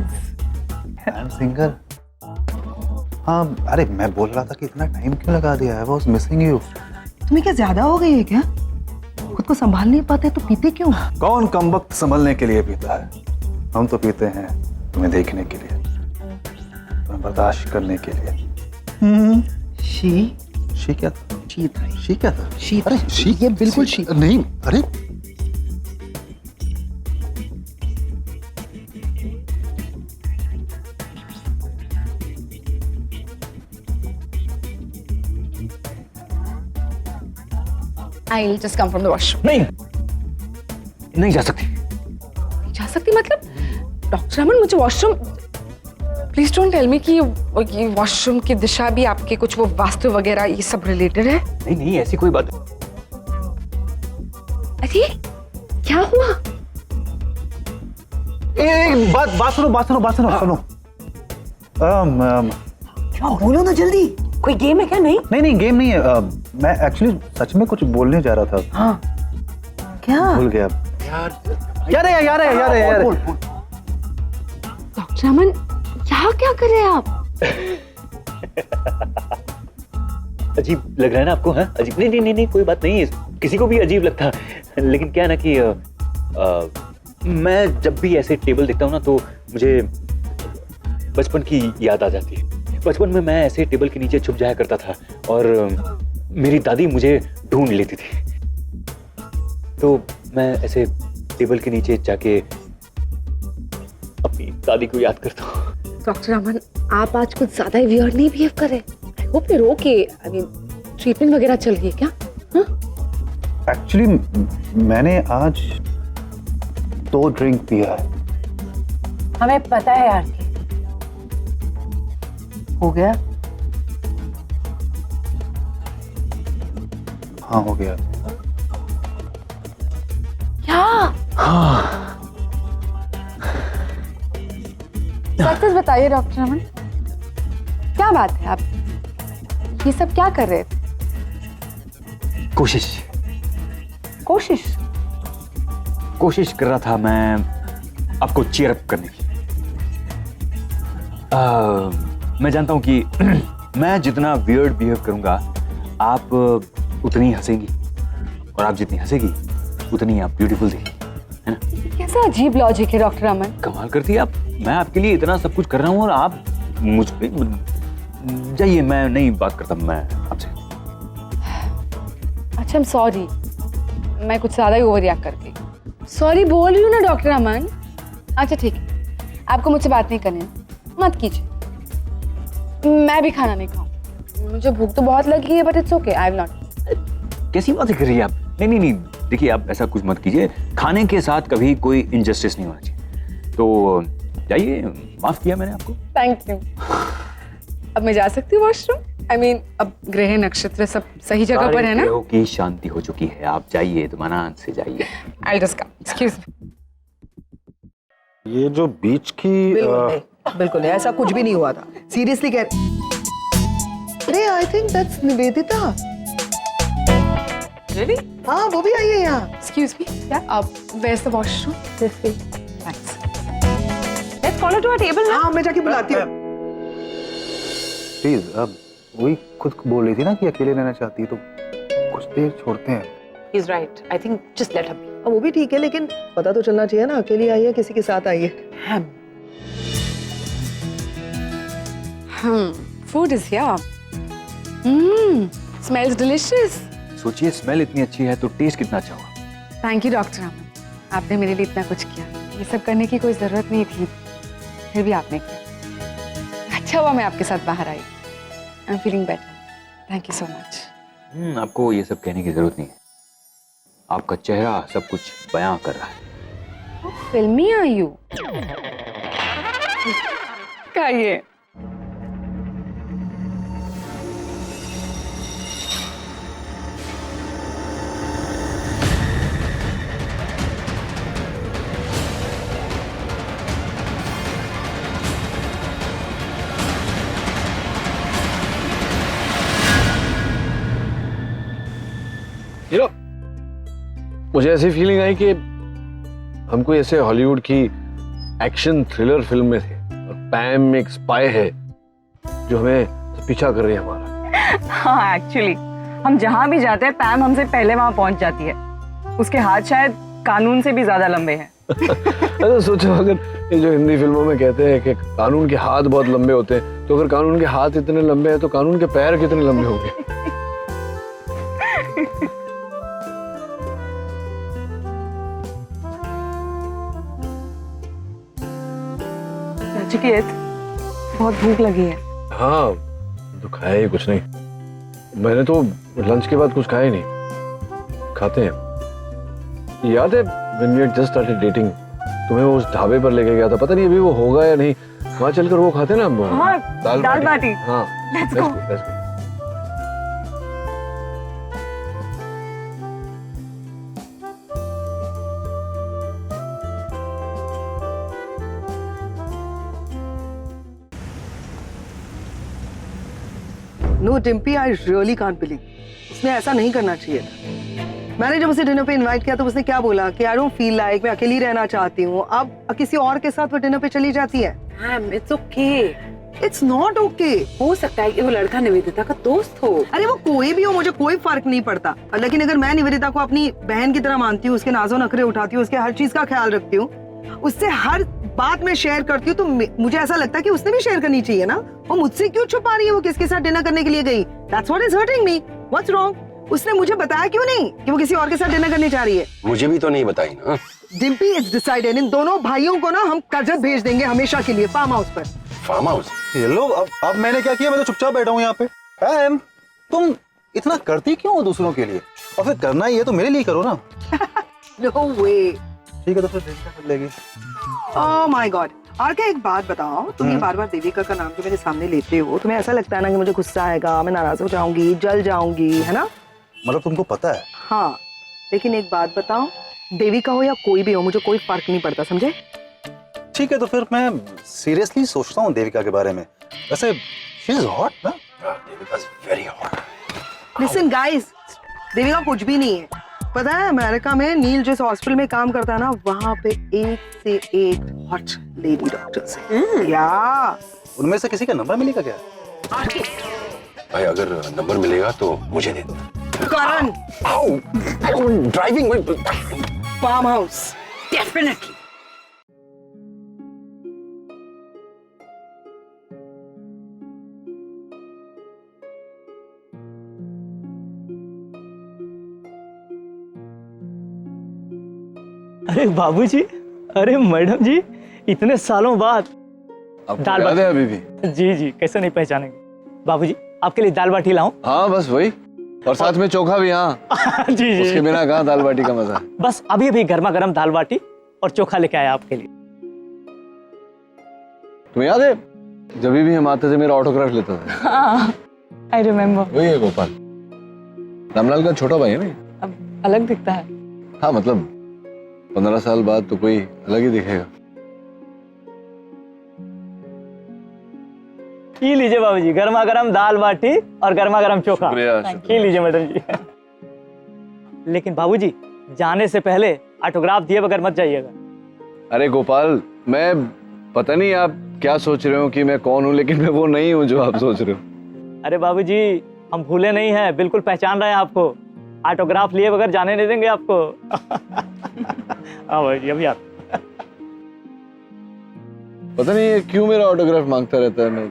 I am single. हाँ, अरे मैं बोल रहा था कि इतना टाइम क्यों लगा दिया है, वाज मिसिंग यू। तुम्हें क्या ज्यादा हो गई है क्या? खुद को संभाल नहीं पाते तो पीते क्यों? कौन कमबख्त संभलने के लिए पीता है? हम तो पीते हैं तुम्हें देखने के लिए, तुम्हें बर्दाश्त करने के लिए। शी क्या था? शी क्या था? अरे शी, ये बिल्कुल शी नहीं। अरे I'll just come from the washroom. नहीं जा सकती। नहीं जा सकती मतलब? डॉक्टर अमन, मुझे washroom please don't tell me कि ये वॉशरूम की दिशा भी आपके कुछ वो वास्तु वगैरह ये सब रिलेटेड है। नहीं नहीं ऐसी कोई बात नहीं। अरे क्या हुआ? बात सुनो। क्या बोलो ना जल्दी, कोई गेम है क्या? नहीं गेम नहीं है। मैं एक्चुअली सच में कुछ बोलने जा रहा था। हाँ क्या? भूल गया यार। डॉक्टर अमन यहाँ क्या कर रहे हैं आप? अजीब लग रहा है ना आपको? है अजीब? नहीं कोई बात नहीं, किसी को भी अजीब लगता है। लेकिन क्या है ना कि मैं जब भी ऐसे टेबल देखता हूँ ना तो मुझे बचपन की याद आ जाती है। बचपन में मैं ऐसे टेबल के नीचे छुप जाया करता था और मेरी दादी मुझे ढूंढ लेती थी। तो मैं ऐसे टेबल के नीचे जाके अपनी दादी को याद करता हूँ। डॉक्टर अमन आप आज कुछ ज्यादा ही वियर्ड नहीं बिहेव कर रहे? I hope you're okay. I mean treatment वगैरह चल रही है क्या? एक्चुअली मैंने आज 2 ड्रिंक पिया है। हमें पता है यार। हो गया? हाँ हो गया। क्या? हाँ। सच बताइए डॉक्टर अमन, क्या बात है? आप ये सब क्या कर रहे थे? कोशिश कर रहा था मैं आपको चीयर अप करने की। मैं जानता हूं कि मैं जितना वियर्ड बिहेव करूंगा आप उतनी हंसेंगी, और आप जितनी हंसेगी उतनी आप ब्यूटीफुल दिखेंगी, है ना? कैसा अजीब लॉजिक है डॉक्टर अमन। कमाल करती है आप। मैं आपके लिए इतना सब कुछ कर रहा हूँ और आप मुझ पे जाइए। मैं नहीं बात करता मैं आपसे। अच्छा I'm सॉरी, मैं कुछ ज्यादा ही ओवर रिएक्ट कर गई। सॉरी बोल रही हूँ ना डॉक्टर अमन। अच्छा ठीक है, आपको मुझसे बात नहीं करनी है, मत कीजिए। मैं भी खाना नहीं खाऊं, मुझे भूख तो बहुत लगी है, but it's okay, I will not. कैसी बातें कर रही है आप? नहीं देखिए आप ऐसा कुछ मत कीजिए। खाने के साथ कभी कोई इनजस्टिस नहीं होना चाहिए। तो जाइए, माफ किया मैंने आपको। Thank you. अब मैं जा सकती हूँ वॉशरूम? आई मीन अब ग्रह नक्षत्र सब सही जगह पर है ना? ग्रहों की शांति हो चुकी है, आप जाइए, इत्मीनान से जाइए। I'll just come. Excuse me. ये जो बीच की बिल्कुल ऐसा कुछ भी नहीं हुआ था। सीरियसली कह अरे I think that's Nivedita. Really? हाँ वो भी आई है यहाँ। Excuse me. Yeah. Where's the washroom? This way. Thanks. Let's call her to our table now. हाँ मैं जाके बुलाती हूँ। प्लीज, अब वही खुद बोल रही थी ना कि अकेले रहना चाहती है, तो कुछ देर छोड़ते हैं। He's right. I think just let her be. अब वो भी ठीक है, लेकिन पता तो चलना चाहिए ना अकेली आई है किसी के साथ आई है। Food is here. Smells delicious. सोचिए स्मेल इतनी अच्छी है तो टेस्ट कितना अच्छा होगा। Thank you डॉक्टर अमन, आपने मेरे लिए इतना कुछ किया। ये सब करने की कोई जरूरत नहीं थी, फिर भी आपने किया। अच्छा हुआ मैं आपके साथ बाहर आई। I'm feeling better. Thank you so much. आपको ये सब कहने की जरूरत नहीं है, आपका चेहरा सब कुछ बयां कर रहा है। फिल्मी are you? क्या ये? मुझे ऐसी फीलिंग आई कि हम कोई ऐसे हॉलीवुड की एक्शन थ्रिलर फिल्म में थे और पैम एक स्पाई है जो हमें पीछा कर रही है हमारा। हाँ एक्चुअली हम जहाँ भी जाते हैं पैम हमसे पहले वहां पहुंच जाती है। उसके हाथ शायद कानून से भी ज्यादा लंबे हैं। अच्छा सोचो, अगर ये जो हिंदी फिल्मों में कहते हैं कि कानून के हाथ बहुत लंबे होते हैं, तो अगर कानून के हाथ इतने लंबे हैं तो कानून के पैर कितने लंबे होंगे। नचिकेत, बहुत भूख लगी है। हाँ तो खाया ही कुछ नहीं, मैंने तो लंच के बाद कुछ खाया ही नहीं। खाते हैं। याद है when we had just started dating, तुम्हें वो उस ढाबे पर लेके गया था, पता नहीं अभी वो होगा या नहीं। वहां चलकर वो खाते ना हम दाल बाटी। हाँ Let's go. let's go. No Dimpy, I really can't believe उसने ऐसा नहीं करना चाहिए था। मैंने जब उसे डिनर पे इनवाइट किया तो उसने क्या बोला कि आई डोंट फील लाइक, मैं अकेली रहना चाहती हूँ। अब किसी और के साथ वो डिनर पे चली जाती है। It's okay, it's not okay. हो सकता है कि वो लड़का निवेदिता का दोस्त हो। अरे वो कोई भी हो, मुझे कोई फर्क नहीं पड़ता, लेकिन अगर मैं निवेदिता को अपनी बहन की तरह मानती हूँ, उसके नाज़ो नखरे उठाती हूँ, उसके हर चीज का ख्याल रखती हूँ, उससे हर बात में शेयर करती हूँ, तो मुझे ऐसा लगता है कि उसने भी शेयर करनी चाहिए ना। वो मुझसे क्यों छुपा रही है वो किसके साथ डिनर करने के लिए गई? That's what is hurting me. What's wrong? उसने मुझे बताया क्यों नहीं कि वो किसी और के साथ डिनर करने जा रही है? मुझे भी तो नहीं बताई ना। डिम्पी, इट्स डिसाइडेड, इन दोनों भाइयों को ना हम कर्जत भेज देंगे हमेशा के लिए फार्म हाउस पर। Farm house? ये लो, अब मैंने क्या किया? मैं तो चुपचाप बैठा हूँ यहाँ पे। पैम, तुम इतना करती क्यों हो दूसरों के लिए? और फिर करना ही है तो मेरे लिए करो ना। No way. ठीक है, तो फिर देविका कर लेगी। Oh my God. और क्या, एक बात बताओ, तुम ये बार बार देविका का नाम जो मेरे सामने लेते हो, तुम्हें ऐसा लगता है ना कि मुझे गुस्सा आएगा, मैं नाराज हो जाऊंगी, जल जाऊंगी, है ना? मतलब तुमको पता है? हाँ, लेकिन एक बात बताओ, देविका हो या कोई भी हो, मुझे कोई फर्क नहीं पड़ता, समझे? ठीक है, तो फिर मैं सीरियसली सोचता हूँ देविका के बारे में। वैसे शी इज हॉट ना? Devika is very hot. Listen guys, Devika कुछ भी नहीं है। पता है अमेरिका में नील जिस हॉस्पिटल में काम करता है ना, वहाँ पे एक से एक हॉट लेडी डॉक्टर्स हैं। या उनमें से किसी का नंबर मिलेगा क्या? भाई अगर नंबर मिलेगा तो मुझे दे दो। करण, ड्राइविंग फार्म हाउस डेफिनेटली। अरे बाबूजी, अरे मैडम जी, इतने सालों बाद दाल बाटी है अभी भी? जी जी, कैसे नहीं पहचानेंगे। बाबूजी, आपके लिए दाल बाटी लाऊं? हाँ बस वही, और साथ में चोखा भी। हाँ जी जी, उसके बिना कहाँ दाल बाटी का मजा। बस अभी अभी गर्मा गर्म दाल बाटी और चोखा लेके आया आपके लिए। तुम्हें याद है जब भी हम आते थे मेरा ऑटोग्राफ लेता था? हाँ, आई रिमेम्बर। वही है गोपाल, रामलाल का छोटा भाई है ना। अब अलग दिखता है। हाँ मतलब 15 साल बाद तो कोई अलग ही दिखेगा। ये लीजिए बाबूजी, गर्मा गर्म दाल बाटी और गर्मा गर्म चोखा। ये लीजिए मैडम जी। लेकिन बाबूजी, जाने से पहले ऑटोग्राफ दिए बगैर मत जाइएगा। अरे गोपाल, मैं पता नहीं आप क्या सोच रहे हो कि मैं कौन हूँ, लेकिन मैं वो नहीं हूँ जो आप सोच रहे हो। अरे बाबूजी, हम भूले नहीं हैं, बिल्कुल पहचान रहे हैं आपको। ऑटोग्राफ लिए बगैर जाने नहीं देंगे आपको। हाँ भाई, अभी आप। पता नहीं ये क्यों मेरा ऑटोग्राफ मांगता रहता है। मैं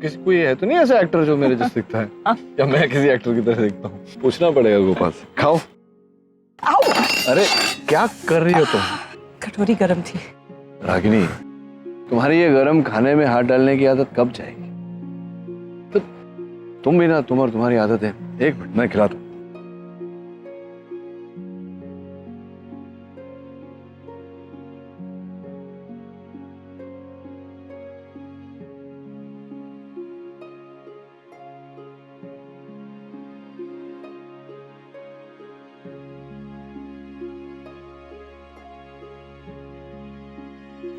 किसी कोई है तो नहीं ऐसा एक्टर जो मेरे जैसे दिखता है, या मैं किसी एक्टर की तरह दिखता हूँ? पूछना पड़ेगा गोपाल से। खाओ। अरे क्या कर रही हो तुम? कटोरी गरम थी। रागिनी, तुम्हारी ये गरम खाने में हाथ डालने की आदत कब जाएगी? तो तुम भी ना, तुम और तुम्हारी आदत है। एक मिनट, मैं खिलाता हूं।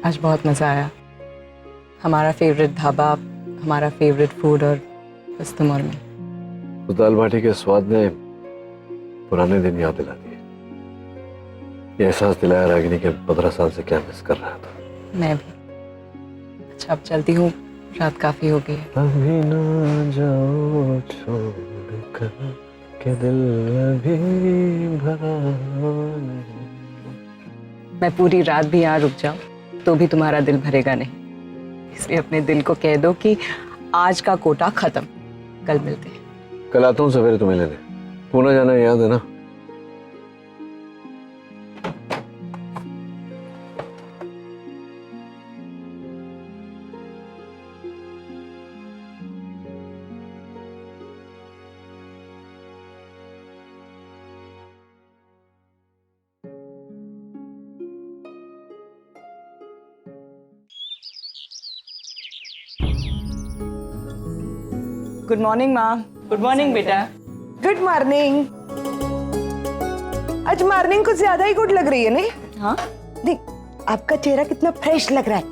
आज बहुत मज़ा आया। हमारा फेवरेट ढाबा, हमारा फेवरेट फूड, और बस तुम और मैं। तो दाल बाटी के स्वाद ने पुराने दिन याद दिला दिए। ये एहसास दिलाया रागिनी के 15 साल से क्या मिस कर रहा था। मैं भी। अच्छा अब चलती हूँ, रात काफी हो गई है। अभी ना जाओ छोड़कर के दिल अभी भरा नहीं। मैं पूरी रात भी यहाँ रुक जाऊं तो भी तुम्हारा दिल भरेगा नहीं, इसलिए अपने दिल को कह दो कि आज का कोटा खत्म, कल मिलते हैं। कल आता हूँ सवेरे तुम्हें लेने। पुणे जाना याद है ना? गुड मॉर्निंग माँ। गुड मॉर्निंग बेटा। Good morning. आज मॉर्निंग कुछ ज्यादा ही गुड लग रही है नहीं? हाँ देख, आपका चेहरा कितना फ्रेश लग रहा है,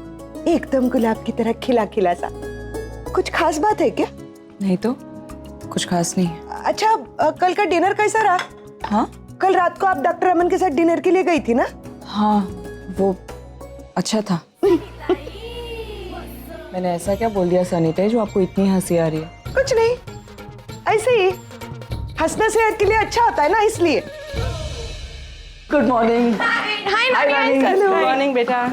एकदम गुलाब की तरह खिला खिला सा। कुछ खास बात है क्या? नहीं तो कुछ खास नहीं। अच्छा, कल का डिनर कैसा रहा? हाँ, कल रात को आप डॉक्टर अमन के साथ डिनर के लिए गई थी ना? हाँ, वो अच्छा था। मैंने ऐसा क्या बोल दिया सनीता जो आपको इतनी हंसी आ रही है? कुछ नहीं, ऐसे ही हंसना सेहत के लिए अच्छा होता है ना, इसलिए। Good morning. हाय गुड मॉर्निंग बेटा।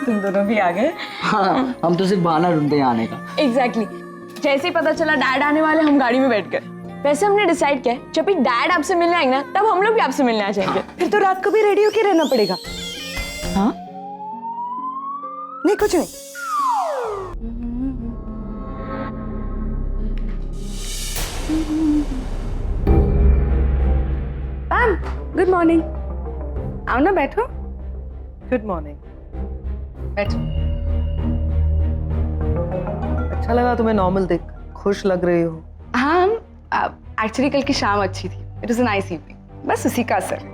तुम दोनों भी आ गए? हाँ, हम तो सिर्फ बहाना ढूंढते हैं आने का। एग्जैक्टली। जैसे ही पता चला डैड आने वाले, हम गाड़ी में बैठ गए। वैसे हमने डिसाइड किया जब भी डैड आपसे मिलने आएंगे ना, तब हम लोग भी आपसे मिलने आ जाएंगे। फिर तो रात को भी रेडी होके रहना पड़ेगा। हाँ? नहीं, कुछ नहीं। पैम, गुड मॉर्निंग। आओ ना, बैठो। Good morning. बैठो। अच्छा लगा तुम्हें नॉर्मल देख, खुश लग रही हो। हाँ, एक्चुअली कल की शाम अच्छी थी। It was a nice evening, बस उसी का असर।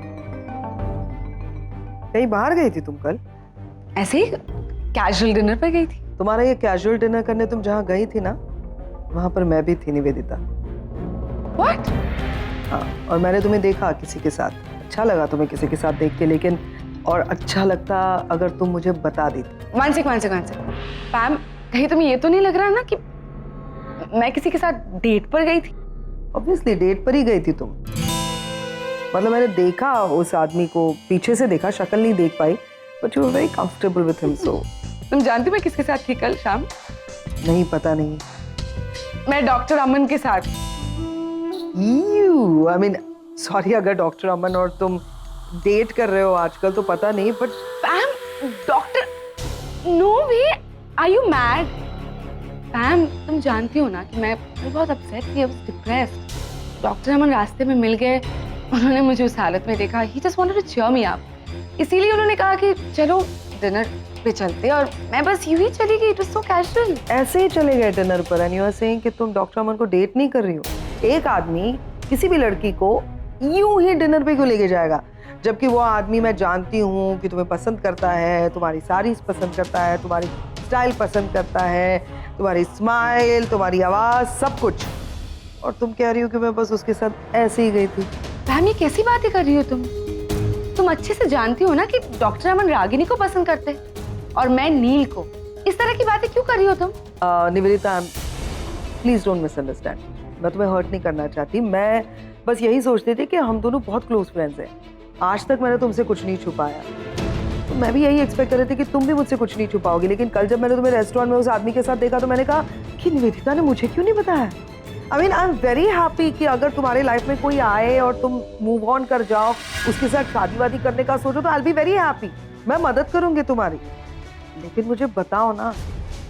कहीं बाहर गई थी तुम कल? ऐसे ही कैजुअल डिनर पे गई थी। तुम्हारा ये कैजुअल डिनर करने तुम जहाँ गई थी ना, वहां पर मैं भी थी, निवेदिता। What? हाँ, और मैंने तुम्हें देखा किसी के साथ। अच्छा लगा तुम्हें किसी के साथ देख के, लेकिन और अच्छा लगता अगर तुम मुझे बता देती। One sec. पैम, कहीं तुम्हें ये तो नहीं लग रहा ना कि मैं किसी के साथ डेट पर गई थी? ऑब्वियसली डेट पर ही गई थी तुम। मतलब मैंने देखा उस आदमी को, पीछे से देखा, शक्ल नहीं देख पाई, but you were very comfortable with him. So तुम जानती हो मैं किसके साथ थी कल शाम? नहीं, पता नहीं। मैं डॉक्टर अमन के साथ। आई मीन सॉरी, अगर डॉक्टर अमन और तुम डेट कर रहे हो आजकल तो पता नहीं, but Pam, doctor, no way, are you mad? Pam, तुम जानती हो ना कि मैं बहुत अपसेट थी, I was depressed. Doctor Aman रास्ते में मिल गए, उन्होंने मुझे उस हालत में देखा। He just wanted to cheer me up, इसीलिए उन्होंने कहा कि चलो डिनर पे चलते, और मैं बस यूं ही चली गई। It was so casual. ऐसे ही चले गए डिनर पर, एंड यू आर सेइंग कि तुम डॉक्टर अमन को डेट नहीं कर रही हो। एक आदमी किसी भी लड़की को यूं ही डिनर पे क्यों लेके जाएगा, जबकि वो आदमी मैं जानती हूँ कि तुम्हें पसंद करता है, तुम्हारी साड़ीज पसंद करता है, तुम्हारी स्टाइल पसंद करता है, तुम्हारी स्माइल, तुम्हारी आवाज, सब कुछ। और तुम कह रही हो कि मैं बस उसके साथ ऐसे ही गई थी। पैम, ये कैसी बातें कर रही हो तुम? तुम अच्छे से जानती हो ना कि डॉक्टर अमन रागिनी को पसंद करते और मैं नील को। इस तरह की बातें क्यों कर रही हो तुम? Nivedita, please don't misunderstand. मैं तुम्हें हर्ट नहीं करना चाहती, मैं बस यही सोचती थी कि हम दोनों बहुत क्लोज फ्रेंड्स हैं। आज तक मैंने तुमसे कुछ नहीं छुपाया, तो मैं भी यही एक्सपेक्ट कर रही थी कि तुम भी मुझसे कुछ नहीं छुपाओगी। लेकिन कल जब मैंने तुम्हें रेस्टोरेंट में उस आदमी के साथ देखा तो मैंने कहा कि निवेदिता ने मुझे क्यों नहीं बताया। I mean, I am very happy कि अगर तुम्हारे लाइफ में कोई आए और तुम मूव ऑन कर जाओ, उसके साथ शादी वादी करने का सोचो, तो I will be very happy. मैं मदद करूंगी तुम्हारी, लेकिन मुझे बताओ ना,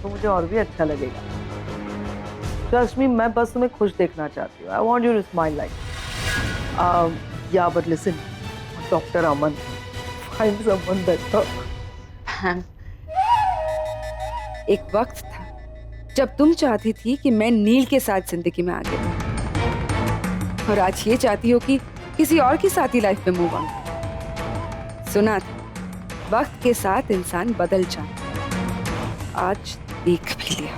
तो मुझे और भी अच्छा लगेगा। ट्रस्ट मी, मैं बस तुम्हें खुश देखना चाहती हूँ। I want you to smile like. Yeah but listen, doctor Aman, find someone better. एक वक्त था जब तुम चाहती थी कि मैं नील के साथ जिंदगी में आगे बढ़ूं, और आज ये चाहती हो कि किसी और के साथ ही लाइफ में मूव ऑन। सुना था, वक्त के साथ इंसान बदल जाता, आज देख भी लिया।